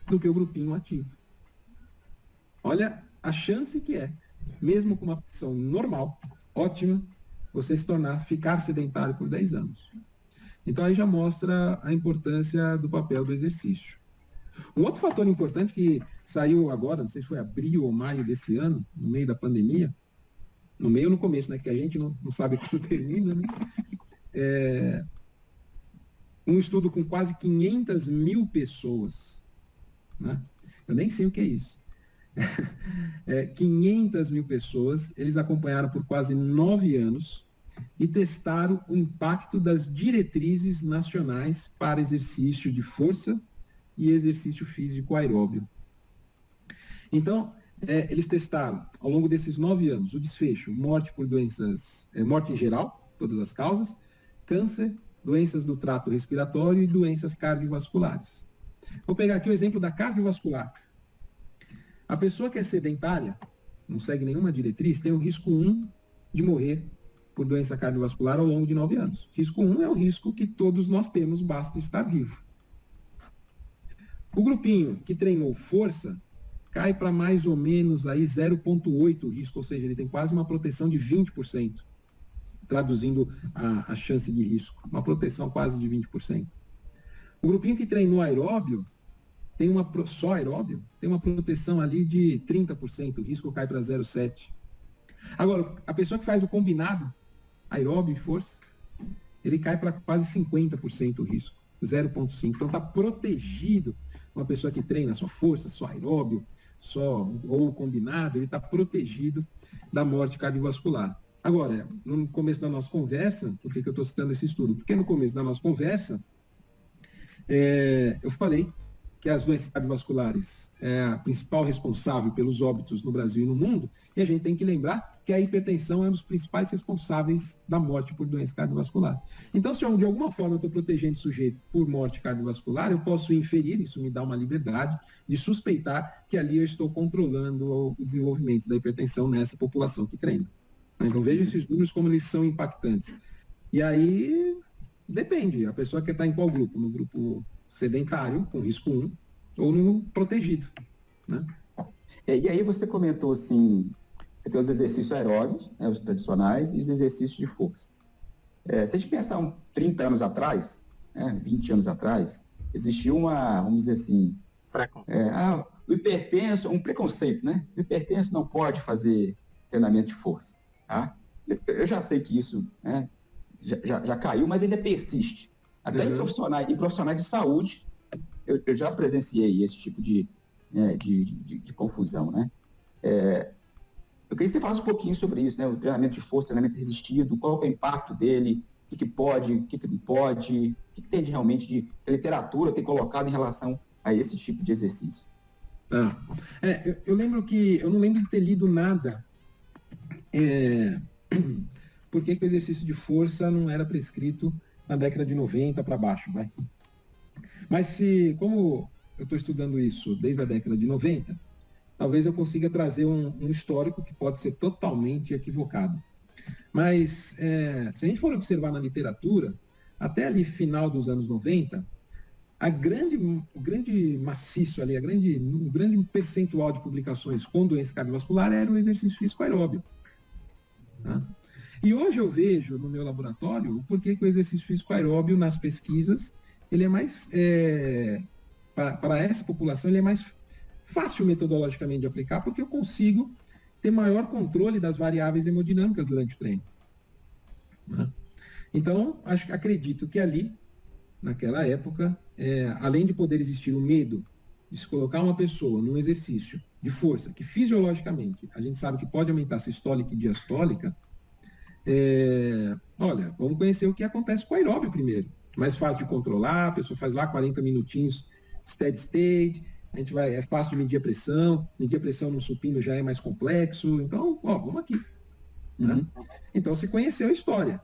do que o grupinho ativo. Olha a chance que é, mesmo com uma pressão normal, ótima, você ficar sedentário por 10 anos. Então aí já mostra a importância do papel do exercício. Um outro fator importante que saiu agora, não sei se foi abril ou maio desse ano, no meio da pandemia, no meio ou no começo, né, que a gente não sabe quando termina, né? Um estudo com quase 500 mil pessoas, né? Eu nem sei o que é isso. 500 mil pessoas, eles acompanharam por quase 9 anos e testaram o impacto das diretrizes nacionais para exercício de força e exercício físico aeróbio. Então, eles testaram, ao longo desses 9 anos, o desfecho, morte por doenças, morte em geral, todas as causas, câncer, doenças do trato respiratório e doenças cardiovasculares. Vou pegar aqui o exemplo da cardiovascular. A pessoa que é sedentária, não segue nenhuma diretriz, tem o risco 1 de morrer por doença cardiovascular ao longo de 9 anos. Risco 1 é o risco que todos nós temos, basta estar vivo. O grupinho que treinou força cai para mais ou menos aí 0,8 o risco, ou seja, ele tem quase uma proteção de 20%, traduzindo a chance de risco, uma proteção quase de 20%. O grupinho que treinou aeróbio, só aeróbio, tem uma proteção ali de 30%, o risco cai para 0,7%. Agora, a pessoa que faz o combinado, aeróbio e força, ele cai para quase 50% o risco, 0,5%. Então está protegido. Uma pessoa que treina só força, só aeróbio, ou combinado, ele está protegido da morte cardiovascular. Agora, no começo da nossa conversa, por que eu estou citando esse estudo? Porque no começo da nossa conversa, eu falei que as doenças cardiovasculares é a principal responsável pelos óbitos no Brasil e no mundo, e a gente tem que lembrar que a hipertensão é um dos principais responsáveis da morte por doença cardiovascular. Então, se de alguma forma eu estou protegendo o sujeito por morte cardiovascular, eu posso inferir, isso me dá uma liberdade de suspeitar que ali eu estou controlando o desenvolvimento da hipertensão nessa população que treina. Então, veja esses números como eles são impactantes. E aí, depende, a pessoa quer estar em qual grupo? No grupo sedentário, com risco 1, ou no protegido, né? E aí você comentou assim, você tem os exercícios aeróbicos, né, os tradicionais, e os exercícios de força. Se a gente pensar 30 anos atrás, 20 anos atrás, existia vamos dizer assim, o hipertenso, um preconceito, né? O hipertenso não pode fazer treinamento de força, tá? Eu já sei que isso, né, já caiu, mas ainda persiste. Até em profissionais de saúde, eu já presenciei esse tipo de confusão, né? Eu queria que você falasse um pouquinho sobre isso, né? O treinamento de força, treinamento resistido, qual é o impacto dele, o que pode, o que não pode, o que tem realmente de literatura tem colocado em relação a esse tipo de exercício. Eu lembro que, eu não lembro de ter lido nada por que o exercício de força não era prescrito na década de 90 para baixo, vai? Mas como eu estou estudando isso desde a década de 90, talvez eu consiga trazer um histórico que pode ser totalmente equivocado. Mas se a gente for observar na literatura, até ali final dos anos 90, o grande maciço ali, o grande percentual de publicações com doença cardiovascular era o exercício físico aeróbio. Tá? E hoje eu vejo no meu laboratório o porquê que o exercício físico aeróbio nas pesquisas, ele é mais, para essa população, ele é mais fácil metodologicamente de aplicar, porque eu consigo ter maior controle das variáveis hemodinâmicas durante o treino. Né? Então, acredito que ali, naquela época, além de poder existir o medo de se colocar uma pessoa num exercício de força, que fisiologicamente a gente sabe que pode aumentar sistólica e diastólica, olha, vamos conhecer o que acontece com o aeróbio primeiro. Mais fácil de controlar, a pessoa faz lá 40 minutinhos steady state, é fácil de medir a pressão no supino já é mais complexo, então, vamos aqui. Né? Então, se conheceu a história,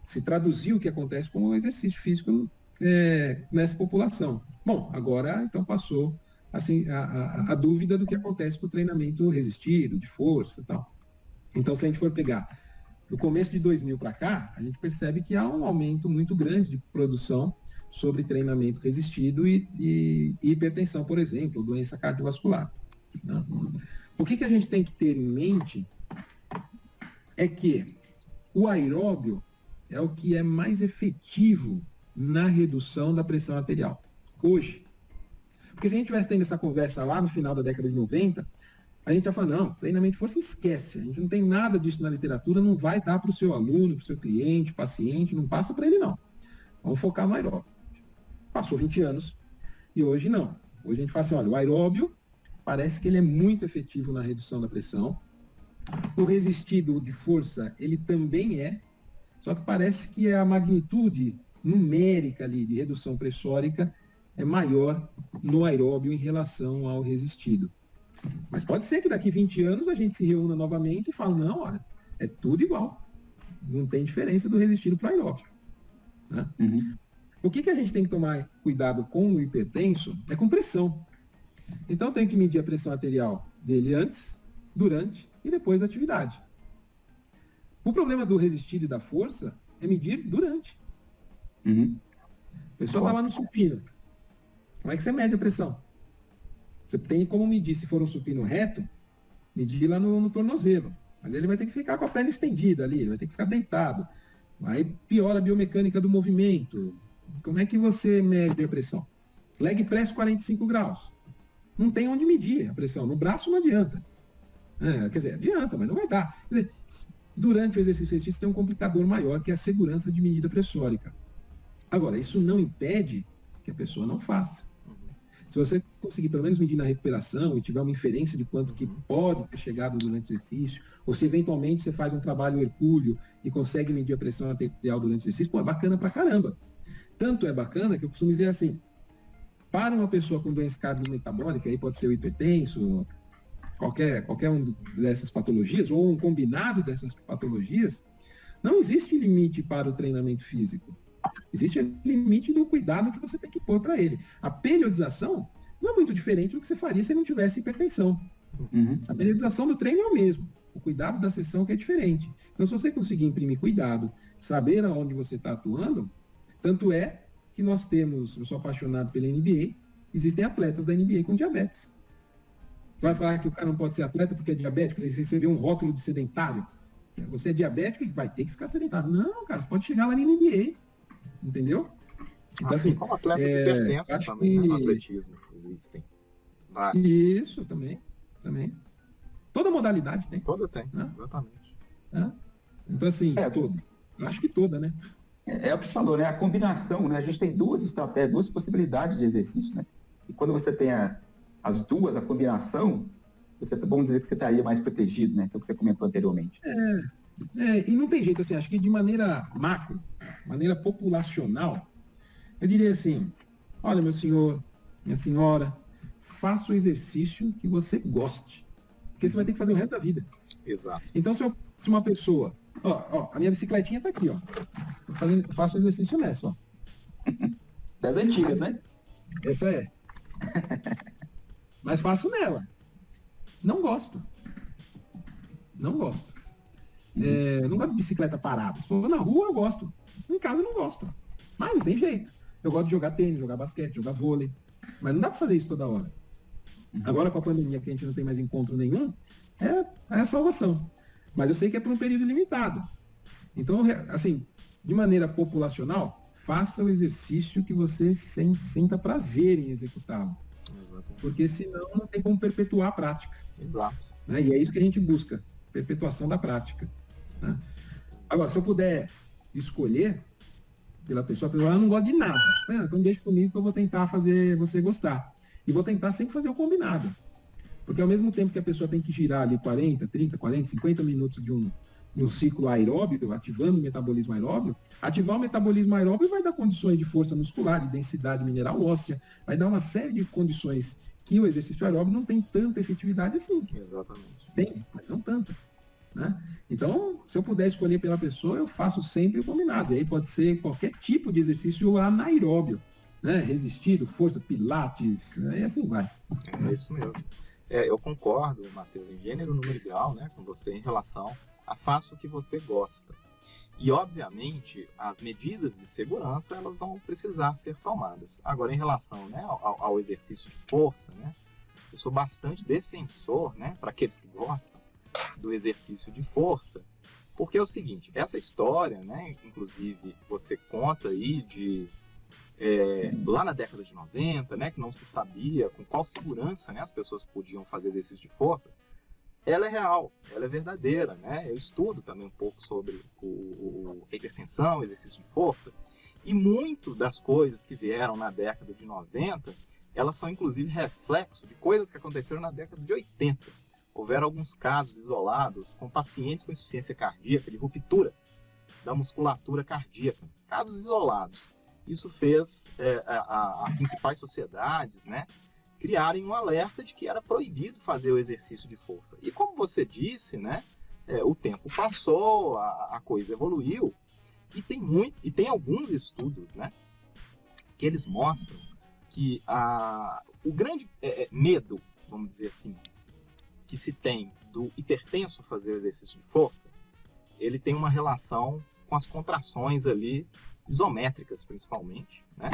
se traduziu o que acontece com o exercício físico nessa população. Bom, agora, então, passou assim, a dúvida do que acontece com o treinamento resistido, de força e tal. Então, se a gente for pegar do começo de 2000 para cá, a gente percebe que há um aumento muito grande de produção sobre treinamento resistido e hipertensão, por exemplo, doença cardiovascular. Né? O que a gente tem que ter em mente é que o aeróbio é o que é mais efetivo na redução da pressão arterial, hoje. Porque se a gente tivesse tendo essa conversa lá no final da década de 90, a gente ia falar, não, treinamento de força esquece, a gente não tem nada disso na literatura, não vai dar para o seu aluno, para o seu cliente, paciente, não passa para ele não. Vamos focar no aeróbio. Passou 20 anos e hoje não. Hoje a gente fala assim, olha, o aeróbio parece que ele é muito efetivo na redução da pressão. O resistido de força, ele também só que parece que a magnitude numérica ali de redução pressórica é maior no aeróbio em relação ao resistido. Mas pode ser que daqui 20 anos a gente se reúna novamente e fale, não, olha, é tudo igual. Não tem diferença do resistido para o aeróbio. Né? O que a gente tem que tomar cuidado com o hipertenso é com pressão. Então, eu tenho que medir a pressão arterial dele antes, durante e depois da atividade. O problema do resistido e da força é medir durante. A pessoa está lá no supino. Como é que você mede a pressão? Você tem como medir, se for um supino reto, medir lá no tornozelo. Mas ele vai ter que ficar com a perna estendida ali, ele vai ter que ficar deitado. Aí piora a biomecânica do movimento. Como é que você mede a pressão? Leg press 45 graus. Não tem onde medir a pressão. No braço não adianta. Quer dizer, adianta, mas não vai dar. Quer dizer, durante o exercício tem um complicador maior, que é a segurança de medida pressórica. Agora, isso não impede que a pessoa não faça. Se você conseguir pelo menos medir na recuperação e tiver uma inferência de quanto que pode ter chegado durante o exercício, ou se eventualmente você faz um trabalho hercúleo e consegue medir a pressão arterial durante o exercício, é bacana pra caramba. Tanto é bacana que eu costumo dizer assim, para uma pessoa com doença cardiometabólica, aí pode ser o hipertenso, qualquer um dessas patologias, ou um combinado dessas patologias, não existe limite para o treinamento físico. Existe o limite do cuidado que você tem que pôr para ele. A periodização não é muito diferente do que você faria se não tivesse hipertensão. A periodização do treino é o mesmo. O cuidado da sessão que é diferente. Então, se você conseguir imprimir cuidado, saber aonde você está atuando, tanto é que nós temos, eu sou apaixonado pela NBA, existem atletas da NBA com diabetes. Vai falar que o cara não pode ser atleta porque é diabético, ele recebeu um rótulo de sedentário. Você é diabético e vai ter que ficar sedentário. Não, cara, você pode chegar lá na NBA. Entendeu? Então, assim, como atletas hipertensos também, no atletismo existem. Isso, também. Toda modalidade tem. Toda tem, exatamente. Então, assim, toda. Eu acho que toda, né? É o que você falou, né? A combinação, né? A gente tem duas estratégias, duas possibilidades de exercício, né? E quando você tem as duas, a combinação, vamos dizer que você estaria mais protegido, né? Que é o que você comentou anteriormente. E não tem jeito, assim, acho que de maneira macro, maneira populacional, eu diria assim, olha, meu senhor, minha senhora, faça o exercício que você goste, porque você vai ter que fazer o resto da vida. Exato. Então, se uma pessoa Ó, a minha bicicletinha tá aqui, ó. Faço exercício nessa, ó. Das antigas, né? Essa é. Mas faço nela. Não gosto. Não gosto. Não gosto de bicicleta parada. Se for na rua, eu gosto. Em casa, eu não gosto. Mas não tem jeito. Eu gosto de jogar tênis, jogar basquete, jogar vôlei. Mas não dá pra fazer isso toda hora. Agora, com a pandemia, que a gente não tem mais encontro nenhum, é a salvação. Mas eu sei que é por um período limitado. Então, assim, de maneira populacional, faça o exercício que você sinta prazer em executá-lo. Porque senão não tem como perpetuar a prática. Exato. Né? E é isso que a gente busca, perpetuação da prática. Né? Agora, se eu puder escolher pela pessoa não gosta de nada. Então deixa comigo que eu vou tentar fazer você gostar. E vou tentar sempre fazer o combinado. Porque ao mesmo tempo que a pessoa tem que girar ali 40, 30, 40, 50 minutos de um ciclo aeróbio, ativando o metabolismo aeróbio, ativar o metabolismo aeróbio vai dar condições de força muscular, de densidade mineral óssea, vai dar uma série de condições que o exercício aeróbio não tem tanta efetividade assim. Exatamente. Tem, mas não tanta. Né? Então, se eu puder escolher pela pessoa, eu faço sempre o combinado. E aí pode ser qualquer tipo de exercício anaeróbio, né? Resistido, força, pilates, e assim vai. É isso mesmo. Eu concordo, Matheus, em gênero, número e grau, né, com você em relação a faça o que você gosta. E, obviamente, as medidas de segurança elas vão precisar ser tomadas. Agora, em relação, né, ao exercício de força, né, eu sou bastante defensor, né, para aqueles que gostam do exercício de força, porque é o seguinte, essa história, né, inclusive você conta aí de lá na década de 90, né, que não se sabia com qual segurança, né, as pessoas podiam fazer exercício de força, ela é real, ela é verdadeira, né? Eu estudo também um pouco sobre a hipertensão, exercício de força, e muito das coisas que vieram na década de 90, elas são inclusive reflexo de coisas que aconteceram na década de 80. Houveram alguns casos isolados com pacientes com insuficiência cardíaca, de ruptura da musculatura cardíaca, casos isolados. Isso fez as principais sociedades, né, criarem um alerta de que era proibido fazer o exercício de força. E como você disse, né, o tempo passou, a coisa evoluiu, e tem alguns estudos, né, que eles mostram que o grande medo, vamos dizer assim, que se tem do hipertenso fazer o exercício de força, ele tem uma relação com as contrações ali, isométricas principalmente, né?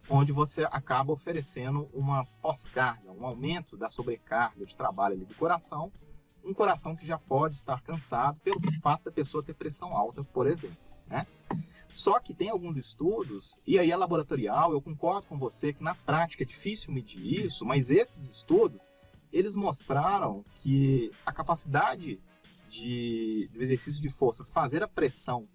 Onde você acaba oferecendo uma pós-carga, um aumento da sobrecarga de trabalho ali do coração, um coração que já pode estar cansado pelo fato da pessoa ter pressão alta, por exemplo, né? Só que tem alguns estudos, e aí é laboratorial, eu concordo com você que na prática é difícil medir isso, mas esses estudos, eles mostraram que a capacidade do exercício de força fazer a pressão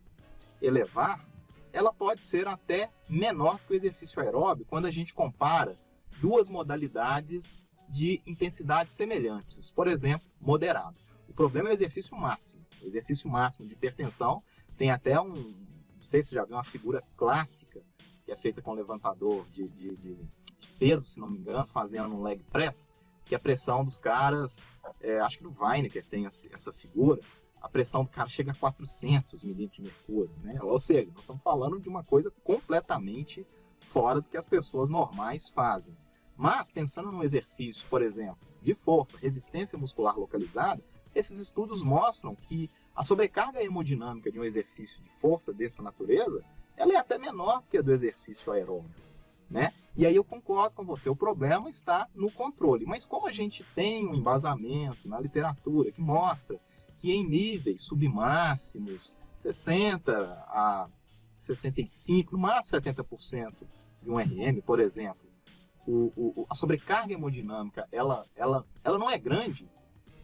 elevar, ela pode ser até menor que o exercício aeróbio quando a gente compara duas modalidades de intensidades semelhantes. Por exemplo, moderado. O problema é o exercício máximo. O exercício máximo de hipertensão tem até não sei se você já viu uma figura clássica que é feita com levantador de peso, se não me engano, fazendo um leg press, que a pressão dos caras, acho que no Weinecker tem essa figura, a pressão do cara chega a 400 milímetros de mercúrio, né? Ou seja, nós estamos falando de uma coisa completamente fora do que as pessoas normais fazem. Mas, pensando num exercício, por exemplo, de força, resistência muscular localizada, esses estudos mostram que a sobrecarga hemodinâmica de um exercício de força dessa natureza, ela é até menor que a do exercício aeróbico, né? E aí eu concordo com você, o problema está no controle. Mas como a gente tem um embasamento na literatura que mostra que em níveis submáximos, 60 a 65, no máximo 70% de um RM, por exemplo, a sobrecarga hemodinâmica ela não é grande,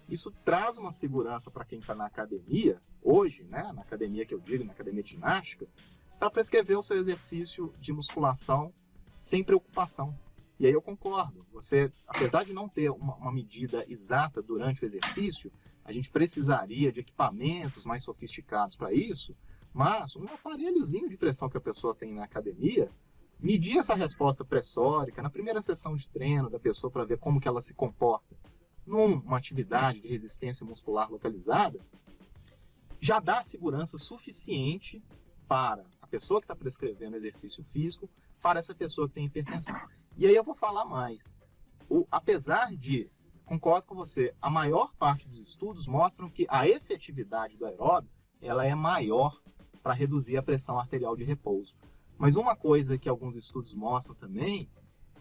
isso traz uma segurança para quem está na academia, hoje, né, na academia que eu digo, na academia de ginástica, para prescrever o seu exercício de musculação sem preocupação. E aí eu concordo, você, apesar de não ter uma medida exata durante o exercício, a gente precisaria de equipamentos mais sofisticados para isso, mas um aparelhozinho de pressão que a pessoa tem na academia, medir essa resposta pressórica na primeira sessão de treino da pessoa para ver como que ela se comporta numa atividade de resistência muscular localizada, já dá segurança suficiente para a pessoa que está prescrevendo exercício físico, para essa pessoa que tem hipertensão. E aí eu vou falar mais. Apesar de, concordo com você, a maior parte dos estudos mostram que a efetividade do aeróbio ela é maior para reduzir a pressão arterial de repouso. Mas uma coisa que alguns estudos mostram também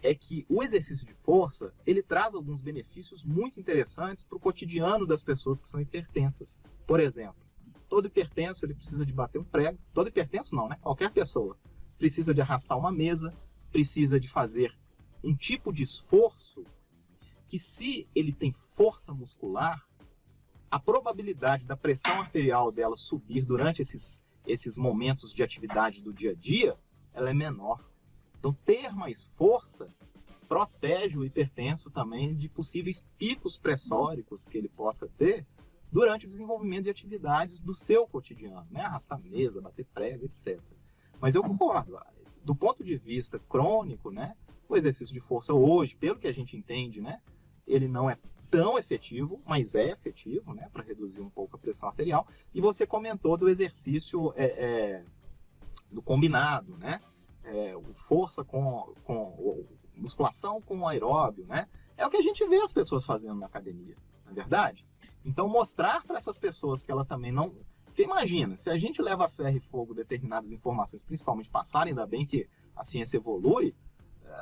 é que o exercício de força, ele traz alguns benefícios muito interessantes para o cotidiano das pessoas que são hipertensas. Por exemplo, todo hipertenso ele precisa de bater um prego. Todo hipertenso não, né? Qualquer pessoa precisa de arrastar uma mesa, precisa de fazer um tipo de esforço que, se ele tem força muscular, a probabilidade da pressão arterial dela subir durante esses momentos de atividade do dia a dia, ela é menor. Então, ter mais força protege o hipertenso também de possíveis picos pressóricos que ele possa ter durante o desenvolvimento de atividades do seu cotidiano, né? Arrastar mesa, bater prego, etc. Mas eu concordo, do ponto de vista crônico, né? O exercício de força hoje, pelo que a gente entende, né? Ele não é tão efetivo, mas é efetivo, né? Para reduzir um pouco a pressão arterial. E você comentou do exercício do combinado, né? Força com musculação com aeróbio, né? É o que a gente vê as pessoas fazendo na academia, não é verdade? Então, mostrar para essas pessoas que ela também não... Porque imagina, se a gente leva a ferro e fogo determinadas informações, principalmente passarem, ainda bem que a ciência evolui,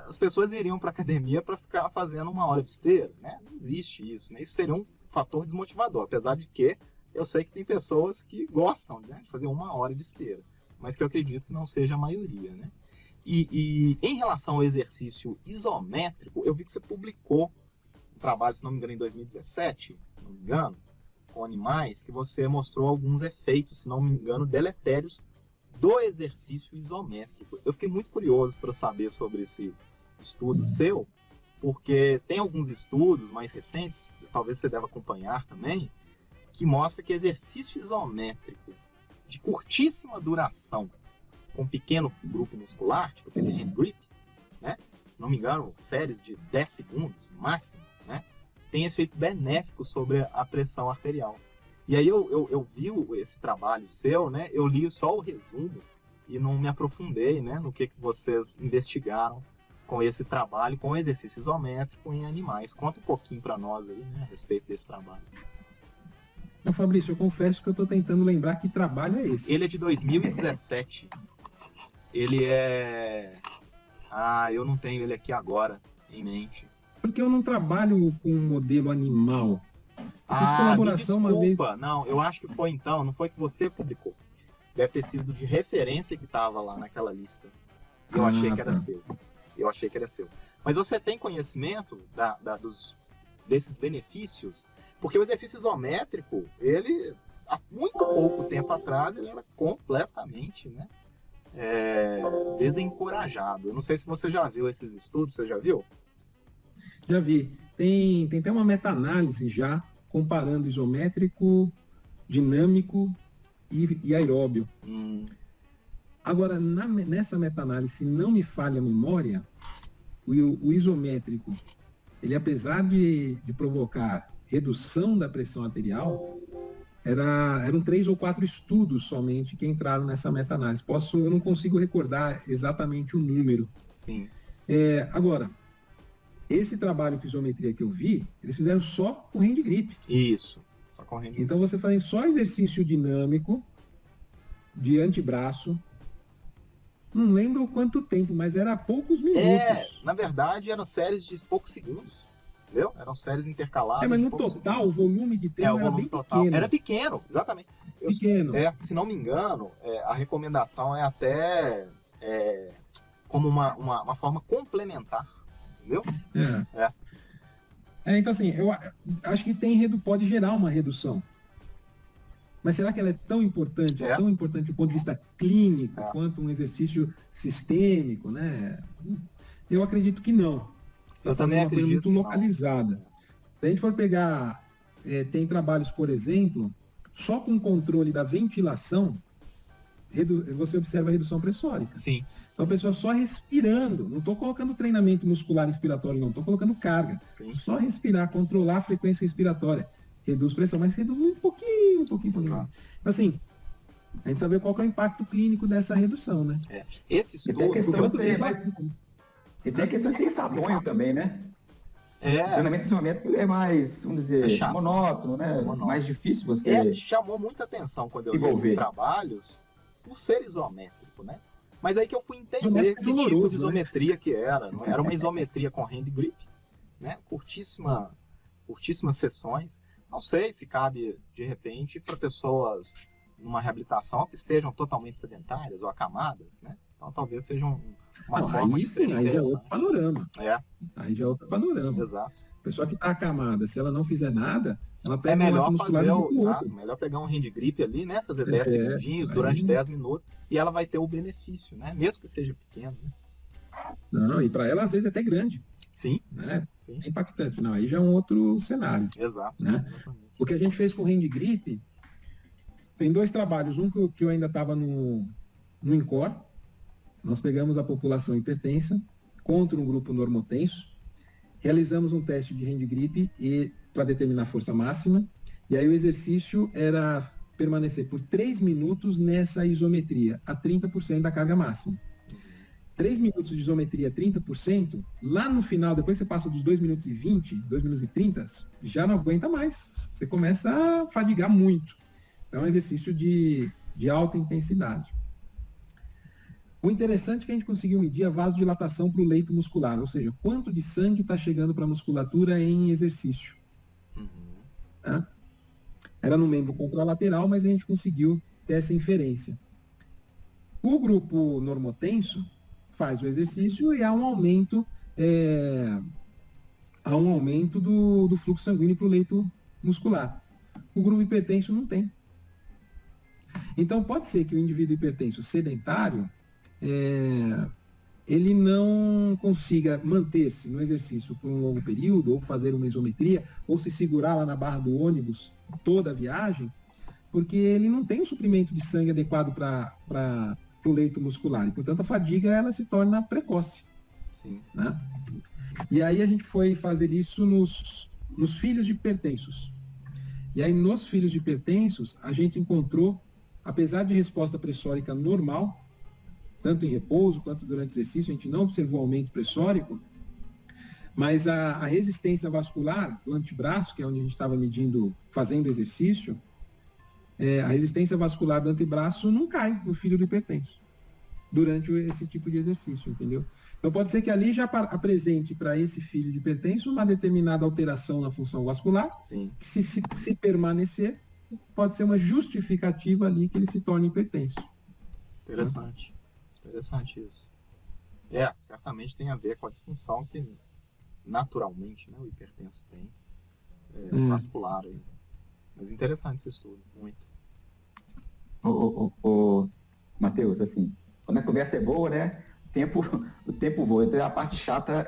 as pessoas iriam para a academia para ficar fazendo 1 hora de esteira, né? Não existe isso, né? Isso seria um fator desmotivador, apesar de que eu sei que tem pessoas que gostam, né, de fazer 1 hora de esteira, mas que eu acredito que não seja a maioria, né? E em relação ao exercício isométrico, eu vi que você publicou um trabalho, se não me engano, em 2017, se não me engano, com animais, que você mostrou alguns efeitos, se não me engano, deletérios do exercício isométrico. Eu fiquei muito curioso para saber sobre esse estudo seu, porque tem alguns estudos mais recentes, talvez você deva acompanhar também, que mostra que exercício isométrico de curtíssima duração, com um pequeno grupo muscular, tipo aquele hand grip, né? Se não me engano, séries de 10 segundos, no máximo, né? Tem efeito benéfico sobre a pressão arterial. E aí eu vi esse trabalho seu, né? Eu li só o resumo e não me aprofundei, né, no que vocês investigaram com esse trabalho, com exercício isométrico em animais. Conta um pouquinho para nós aí, né, a respeito desse trabalho. Não, Fabrício, eu confesso que eu estou tentando lembrar que trabalho é esse. Ele é de 2017. Ele é... eu não tenho ele aqui agora em mente. Porque eu não trabalho com um modelo animal. Eu fiz colaboração me desculpa. uma vez. Não, eu acho que foi então, não foi que você publicou. Deve ter sido de referência que estava lá naquela lista. Eu achei que era seu. Eu achei que era seu. Mas você tem conhecimento desses benefícios? Porque o exercício isométrico, ele, há muito pouco tempo atrás, ele era completamente, né, desencorajado. Eu não sei se você já viu esses estudos, você já viu? Já vi. Tem até uma meta-análise já, comparando isométrico, dinâmico e aeróbio. Agora, nessa meta-análise, se não me falha a memória, o isométrico, ele, apesar de provocar redução da pressão arterial, eram 3 ou 4 estudos somente que entraram nessa meta-análise. Eu não consigo recordar exatamente o número. Sim. Agora, esse trabalho de isometria que eu vi, eles fizeram só com hand grip. Isso, só com hand grip. Então você faz só exercício dinâmico de antebraço. Não lembro quanto tempo, mas era poucos minutos. Na verdade, eram séries de poucos segundos. Entendeu? Eram séries intercaladas. Mas no total, o volume de treino era bem pequeno. Era pequeno, exatamente. Pequeno. Se não me engano, a recomendação é até como uma forma complementar. Entendeu? Então, assim, eu acho que pode gerar uma redução. Mas será que ela é tão importante? É tão importante do ponto de vista clínico quanto um exercício sistêmico, né? Eu acredito que não. Eu também acredito. Uma coisa muito localizada. Se a gente for pegar, tem trabalhos, por exemplo, só com controle da ventilação, você observa a redução pressórica. Sim. Então a pessoa só respirando, não estou colocando treinamento muscular respiratório, não, estou colocando carga. Sim. Só respirar, controlar a frequência respiratória. reduz pressão, mas reduz muito pouquinho. Então, assim, a gente precisa ver qual que é o impacto clínico dessa redução, né? Esse E tem a estudo... questão de ser enfadonho também, né? O treinamento de isolamento é mais, vamos dizer, monótono, né? Mais difícil você... chamou muita atenção quando eu se vi esses envolver. trabalhos por ser isométrico, né? Mas aí que eu fui entender que doloroso, tipo de isometria que era. Não era uma isometria com hand grip, né? Curtíssimas sessões. Não sei se cabe, de repente, para pessoas numa reabilitação que estejam totalmente sedentárias ou acamadas, né? Então talvez seja uma forma aí de ser sim, aí já é outro interessante. panorama. Aí já é outro panorama. Exato. A pessoa que está acamada, se ela não fizer nada, ela É pega uma massa melhor muscular fazer e outro. exato, melhor pegar um hand grip ali, né? Fazer 10 segundinhos aí... durante 10 minutos e ela vai ter o benefício, né? Mesmo que seja pequeno, né? Não, e para ela às vezes é até grande. Sim. Né? Sim. É impactante. Não, aí já é um outro cenário. Exato. Né? O que a gente fez com o hand grip, tem 2 trabalhos. Um que eu ainda estava no INCOR. Nós pegamos a população hipertensa contra um grupo normotenso, realizamos um teste de hand grip para determinar a força máxima, e aí o exercício era permanecer por 3 minutos nessa isometria, a 30% da carga máxima. 3 minutos de isometria, 30%, lá no final, depois você passa dos 2 minutos e 20, 2 minutos e 30, já não aguenta mais. Você começa a fadigar muito. Então é um exercício de alta intensidade. O interessante é que a gente conseguiu medir a vasodilatação para o leito muscular, ou seja, quanto de sangue está chegando para a musculatura em exercício. Tá? Era no membro contralateral, mas a gente conseguiu ter essa inferência. O grupo normotenso faz o exercício e há um aumento, do fluxo sanguíneo para o leito muscular. O grupo hipertenso não tem. Então pode ser que o indivíduo hipertenso sedentário ele não consiga manter-se no exercício por um longo período, ou fazer uma isometria, ou se segurar lá na barra do ônibus toda a viagem, porque ele não tem um suprimento de sangue adequado para o leito muscular. E, portanto, a fadiga ela se torna precoce. Sim. Né? E aí a gente foi fazer isso nos filhos de hipertensos. E aí, nos filhos de hipertensos, a gente encontrou, apesar de resposta pressórica normal, tanto em repouso quanto durante o exercício, a gente não observou aumento pressórico, mas a resistência vascular do antebraço, que é onde a gente estava medindo, fazendo exercício, a resistência vascular do antebraço não cai no filho do hipertenso durante esse tipo de exercício, entendeu? Então pode ser que ali já apresente para esse filho de hipertenso uma determinada alteração na função vascular, Sim. que se permanecer, pode ser uma justificativa ali que ele se torne hipertenso. Interessante. Interessante isso. Certamente tem a ver com a disfunção que naturalmente, né, o hipertenso tem vascular aí. Mas interessante esse estudo, muito. Matheus, assim, quando a conversa é boa, né, o tempo voa. Então a parte chata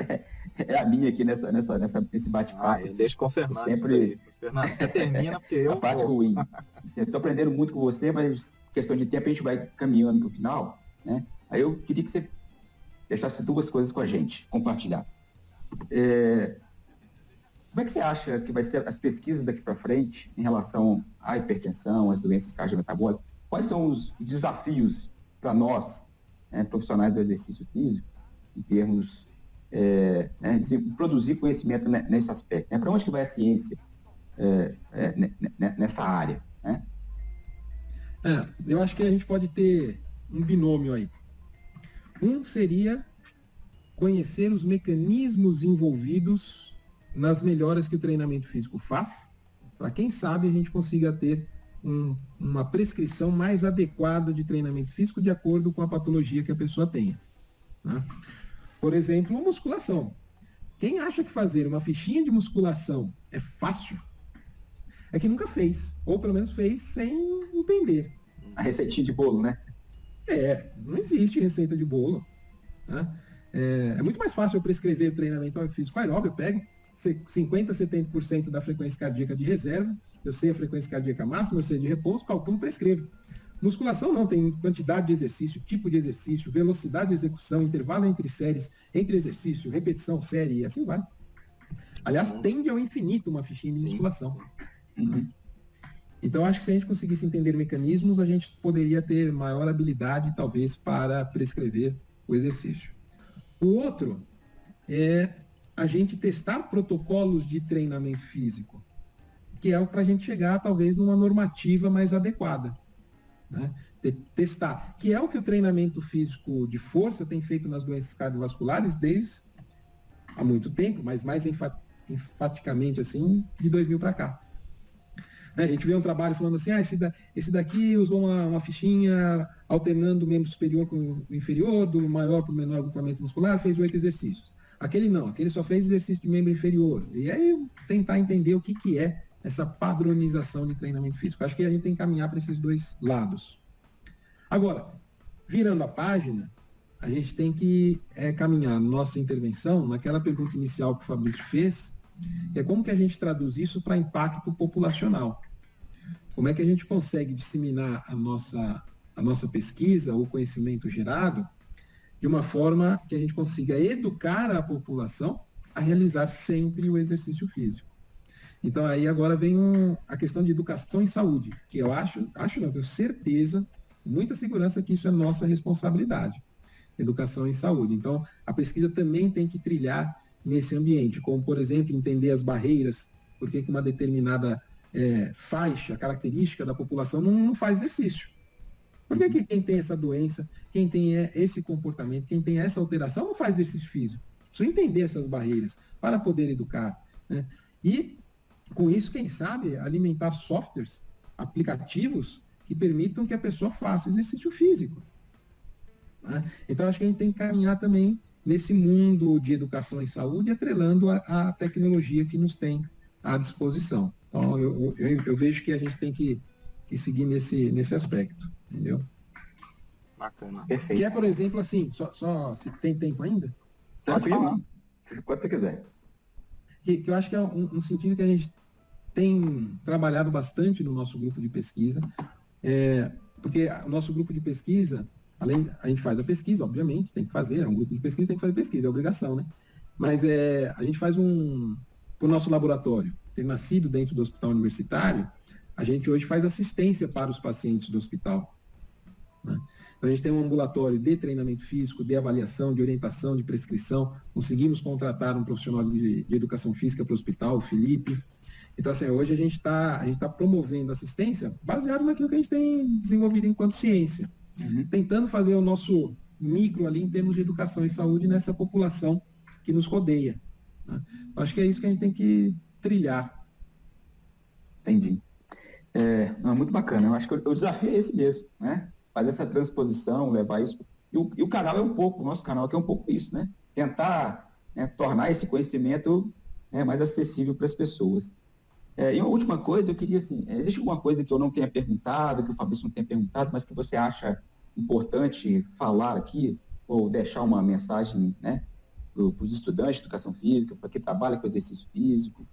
é a minha aqui nesse bate-papo. Eu deixo com o Fernando sempre... Fernando, você termina porque eu... A parte ruim. Eu estou aprendendo muito com você, mas questão de tempo a gente vai caminhando para o final, né? Aí eu queria que você deixasse 2 coisas com a gente, compartilhadas. Como é que você acha que vai ser as pesquisas daqui para frente em relação à hipertensão, às doenças cardiometabólicas? Quais são os desafios para nós, profissionais do exercício físico, em termos de produzir conhecimento nesse aspecto? Para onde que vai a ciência nessa área? Né? Eu acho que a gente pode ter um binômio aí. Um seria conhecer os mecanismos envolvidos nas melhoras que o treinamento físico faz, para quem sabe a gente consiga ter uma prescrição mais adequada de treinamento físico de acordo com a patologia que a pessoa tenha. Né? Por exemplo, musculação. Quem acha que fazer uma fichinha de musculação é fácil, é que nunca fez, ou pelo menos fez sem entender. A receitinha de bolo, né? Não existe receita de bolo. Tá? É muito mais fácil eu prescrever treinamento físico aeróbio. Eu pego 50%, 70% da frequência cardíaca de reserva, eu sei a frequência cardíaca máxima, eu sei de repouso, calculo, prescrevo. Musculação não, tem quantidade de exercício, tipo de exercício, velocidade de execução, intervalo entre séries, entre exercício, repetição, série e assim vai. Aliás, tende ao infinito uma fichinha de musculação. Uhum. Então, acho que se a gente conseguisse entender mecanismos, a gente poderia ter maior habilidade, talvez, para prescrever o exercício. O outro é a gente testar protocolos de treinamento físico, que é o para a gente chegar, talvez, numa normativa mais adequada. Né? Testar, que é o que o treinamento físico de força tem feito nas doenças cardiovasculares desde há muito tempo, mas mais enfaticamente assim, de 2000 para cá. A gente vê um trabalho falando assim, esse daqui usou uma fichinha alternando o membro superior com o inferior, do maior para o menor agrupamento muscular, fez 8 exercícios. Aquele não, aquele só fez exercício de membro inferior. E aí tentar entender o que é essa padronização de treinamento físico. Acho que a gente tem que caminhar para esses dois lados. Agora, virando a página, a gente tem que caminhar nossa intervenção naquela pergunta inicial que o Fabrício fez, que é como que a gente traduz isso para impacto populacional. Como é que a gente consegue disseminar a nossa pesquisa, o conhecimento gerado, de uma forma que a gente consiga educar a população a realizar sempre o exercício físico. Então, aí agora vem a questão de educação em saúde, que eu não, tenho certeza, muita segurança que isso é nossa responsabilidade. Educação em saúde. Então, a pesquisa também tem que trilhar nesse ambiente, como, por exemplo, entender as barreiras, por que uma determinada faixa, característica da população não faz exercício. Por que quem tem essa doença, quem tem esse comportamento, quem tem essa alteração, não faz exercício físico? Precisa entender essas barreiras para poder educar. Né? E, com isso, quem sabe, alimentar softwares, aplicativos, que permitam que a pessoa faça exercício físico. Né? Então, acho que a gente tem que caminhar também nesse mundo de educação em saúde, atrelando a tecnologia que nos tem à disposição. Então, eu vejo que a gente tem que seguir nesse aspecto, entendeu? Bacana. Perfeito. Que é, por exemplo, assim, só se tem tempo ainda? Tranquilo, quando você quiser. Que eu acho que é um sentido que a gente tem trabalhado bastante no nosso grupo de pesquisa, porque o nosso grupo de pesquisa, a gente faz a pesquisa, obviamente, tem que fazer, é um grupo de pesquisa, tem que fazer pesquisa, é obrigação, né? Mas a gente faz o nosso laboratório, ter nascido dentro do hospital universitário, a gente hoje faz assistência para os pacientes do hospital. Né? Então, a gente tem um ambulatório de treinamento físico, de avaliação, de orientação, de prescrição, conseguimos contratar um profissional de educação física para o hospital, o Felipe. Então, assim, hoje a gente tá promovendo assistência baseado naquilo que a gente tem desenvolvido enquanto ciência. Tentando fazer o nosso micro ali em termos de educação e saúde nessa população que nos rodeia. Né? Acho que é isso que a gente tem que trilhar. Entendi. Não, muito bacana. Eu acho que o desafio é esse mesmo, né? Fazer essa transposição, levar isso. E o canal o nosso canal aqui é um pouco isso, né? Tentar tornar esse conhecimento mais acessível para as pessoas. E uma última coisa, eu queria, assim, existe alguma coisa que eu não tenha perguntado, que o Fabrício não tenha perguntado, mas que você acha importante falar aqui, ou deixar uma mensagem, né, para os estudantes de educação física, para quem trabalha com exercício físico?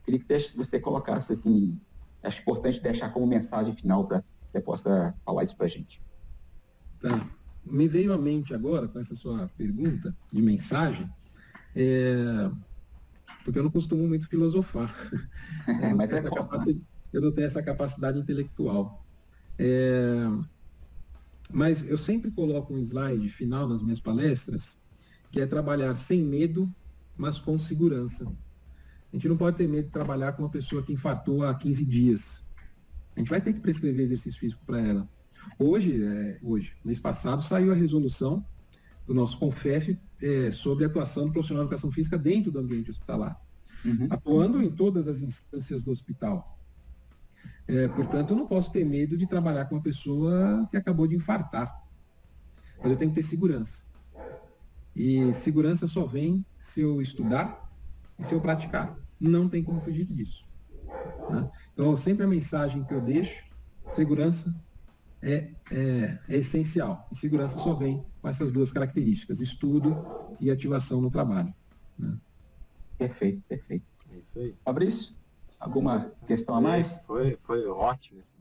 Eu queria que você colocasse, assim, acho importante deixar como mensagem final para que você possa falar isso para a gente. Tá. Me veio à mente agora, com essa sua pergunta de mensagem, porque eu não costumo muito filosofar. Mas eu não tenho essa capacidade intelectual. Mas eu sempre coloco um slide final nas minhas palestras, que é trabalhar sem medo, mas com segurança. A gente não pode ter medo de trabalhar com uma pessoa que infartou há 15 dias. A gente vai ter que prescrever exercício físico para ela. Hoje, mês passado, saiu a resolução do nosso CONFEF sobre a atuação do profissional de educação física dentro do ambiente hospitalar, atuando em todas as instâncias do hospital. Portanto, eu não posso ter medo de trabalhar com uma pessoa que acabou de infartar. Mas eu tenho que ter segurança. E segurança só vem se eu estudar e se eu praticar. Não tem como fugir disso. Né? Então, sempre a mensagem que eu deixo, segurança é essencial. E segurança só vem com essas duas características, estudo e ativação no trabalho. Né? Perfeito. É isso aí. Fabrício, alguma questão a mais? Foi ótimo esse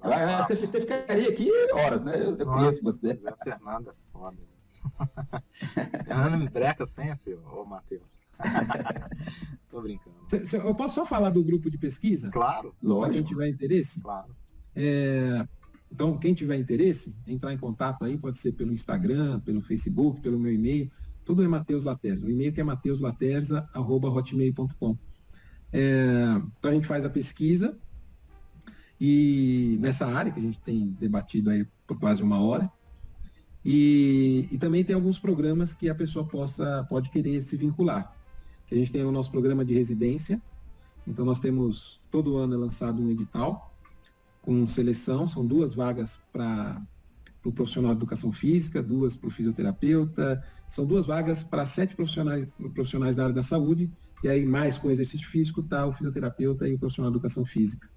Você ficaria aqui horas, né? Eu conheço você. Zé Fernando é foda. Fernando me breca sempre, ô Matheus. Tô brincando. Eu posso só falar do grupo de pesquisa? Claro, Para quem tiver interesse? claro. Então, quem tiver interesse, entrar em contato aí, pode ser pelo Instagram, pelo Facebook, pelo meu e-mail. Tudo é Matheus Laterza. O e-mail que é mateuslaterza@hotmail.com. Então, a gente faz a pesquisa e nessa área que a gente tem debatido aí por quase uma hora. E também tem alguns programas que a pessoa pode querer se vincular. Que a gente tem o nosso programa de residência. Então, nós temos, todo ano é lançado um edital com seleção, são 2 vagas para o profissional de educação física, 2 para o fisioterapeuta, são 2 vagas para 7 profissionais da área da saúde, e aí mais com exercício físico está o fisioterapeuta e o profissional de educação física.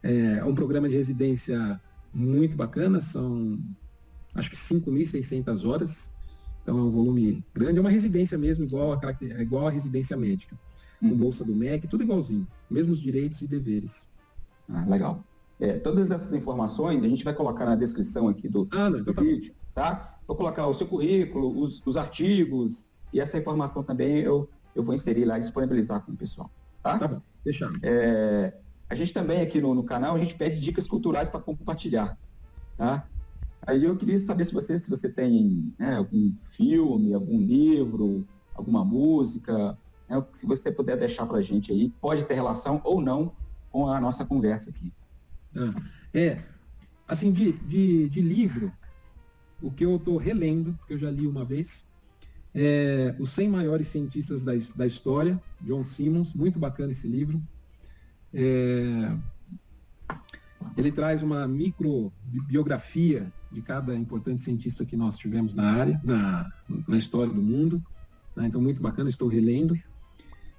É um programa de residência muito bacana, são acho que 5.600 horas, então é um volume grande, é uma residência mesmo, igual a residência médica, com bolsa do MEC, tudo igualzinho, mesmos direitos e deveres. Legal. Todas essas informações a gente vai colocar na descrição aqui do vídeo, tá? Vou colocar o seu currículo, os artigos, e essa informação também eu vou inserir lá e disponibilizar com o pessoal, tá? Tá bom, deixando. A gente também aqui no canal, a gente pede dicas culturais para compartilhar, tá? Aí eu queria saber se você tem, né, algum filme, algum livro, alguma música, né, se você puder deixar para a gente aí, pode ter relação ou não com a nossa conversa aqui. Assim, de livro, o que eu estou relendo, que eu já li uma vez, é Os 100 Maiores Cientistas da História, John Simmons, muito bacana esse livro. Ele traz uma microbiografia de cada importante cientista que nós tivemos na área, na história do mundo, né? Então, muito bacana, estou relendo.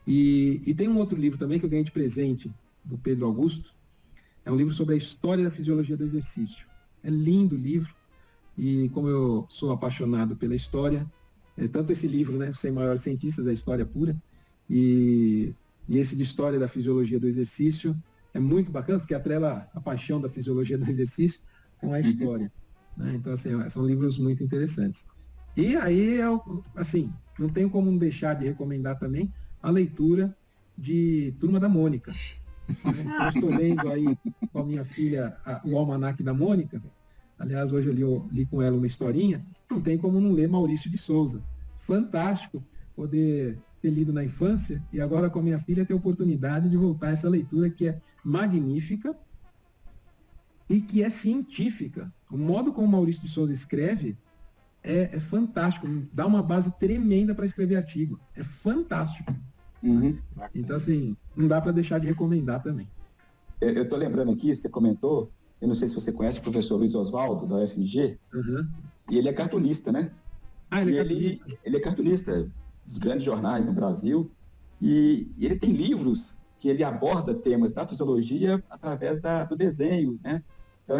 E tem um outro livro também que eu ganhei de presente, do Pedro Augusto. É um livro sobre a história da fisiologia do exercício. É lindo o livro, e como eu sou apaixonado pela história, tanto esse livro, né, Os 100 Maiores Cientistas, é história pura, e esse de história da fisiologia do exercício é muito bacana, porque atrela a paixão da fisiologia do exercício com a história. Né? Então, assim, são livros muito interessantes. E aí, assim, não tenho como deixar de recomendar também a leitura de Turma da Mônica. Eu estou lendo aí com a minha filha o Almanaque da Mônica. Aliás, hoje eu li com ela uma historinha. Não tem como não ler Maurício de Souza. Fantástico poder ter lido na infância e agora com a minha filha ter a oportunidade de voltar a essa leitura que é magnífica e que é científica. O modo como Maurício de Souza escreve é fantástico. Dá uma base tremenda para escrever artigo. É fantástico. Uhum. Então, assim, não dá para deixar de recomendar também. Eu estou lembrando aqui, você comentou, eu não sei se você conhece o professor Luiz Oswaldo, da UFMG, e ele é cartunista, né? Ele é cartunista dos grandes jornais no Brasil, e ele tem livros que ele aborda temas da fisiologia através do desenho, né? Então,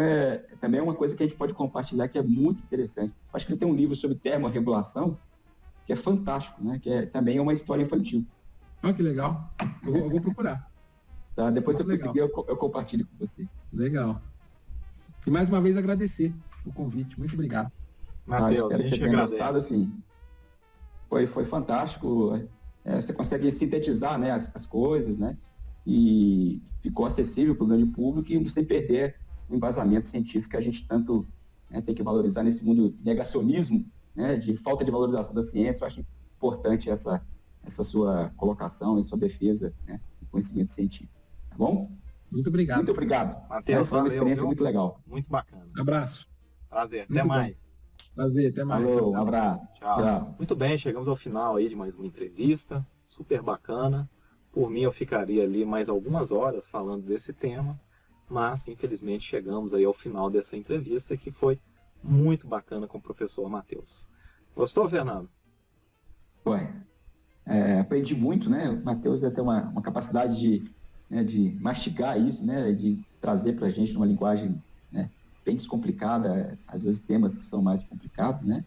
também é uma coisa que a gente pode compartilhar que é muito interessante. Acho que ele tem um livro sobre termorregulação, que é fantástico, né? Que também é uma história infantil. Que legal. Eu vou procurar. Tá? Depois, se eu conseguir, eu compartilho com você. Legal. E mais uma vez agradecer o convite. Muito obrigado. Matheus, espero que você tenha gostado, assim. Foi fantástico. Você consegue sintetizar, né, as coisas, né? E ficou acessível para o grande público e sem perder o embasamento científico que a gente tanto, né, tem que valorizar nesse mundo de negacionismo, né, de falta de valorização da ciência. Eu acho importante essa sua colocação e sua defesa, né, do conhecimento científico. Tá bom? Muito obrigado. Muito obrigado. Matheus, foi uma experiência muito legal. Muito bacana. Abraço. Prazer. Muito até bom. mais. Prazer, até mais. Falou, um abraço. Tchau. Muito bem, chegamos ao final aí de mais uma entrevista. Super bacana. Por mim, eu ficaria ali mais algumas horas falando desse tema, mas infelizmente chegamos aí ao final dessa entrevista que foi muito bacana com o professor Matheus. Gostou, Fernando? Aprendi muito, né? O Matheus tem uma capacidade de mastigar isso, né? De trazer para a gente uma linguagem, né, bem descomplicada, às vezes temas que são mais complicados, né?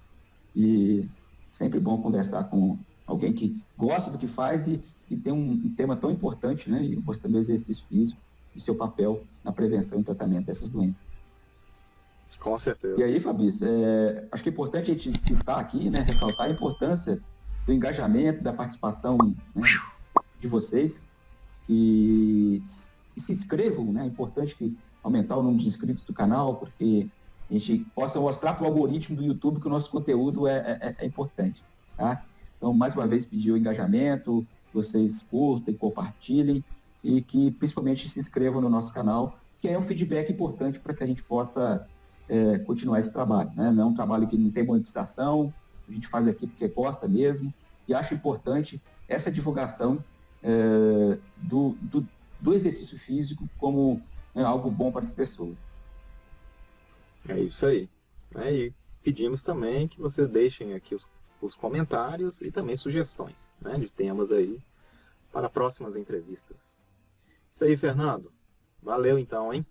E sempre bom conversar com alguém que gosta do que faz e tem um tema tão importante, né? E mostrando o exercício físico e seu papel na prevenção e tratamento dessas doenças. Com certeza. E aí, Fabrício, acho que é importante a gente citar aqui, né, ressaltar a importância do engajamento, da participação, né, de vocês, que se inscrevam, né? É importante que aumentar o número de inscritos do canal, porque a gente possa mostrar para o algoritmo do YouTube que o nosso conteúdo é importante, tá? Então, mais uma vez, pedir o engajamento, que vocês curtem, compartilhem e que, principalmente, se inscrevam no nosso canal, que é um feedback importante para que a gente possa continuar esse trabalho, né? Não é um trabalho que não tem monetização, a gente faz aqui porque gosta mesmo, e acho importante essa divulgação do exercício físico como, né, algo bom para as pessoas. É isso aí. E pedimos também que vocês deixem aqui os comentários e também sugestões, né, de temas aí para próximas entrevistas. Isso aí, Fernando. Valeu então, hein?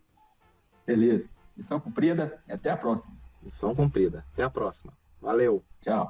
Beleza. Missão cumprida e até a próxima. Missão cumprida. Até a próxima. Valeu. Tchau.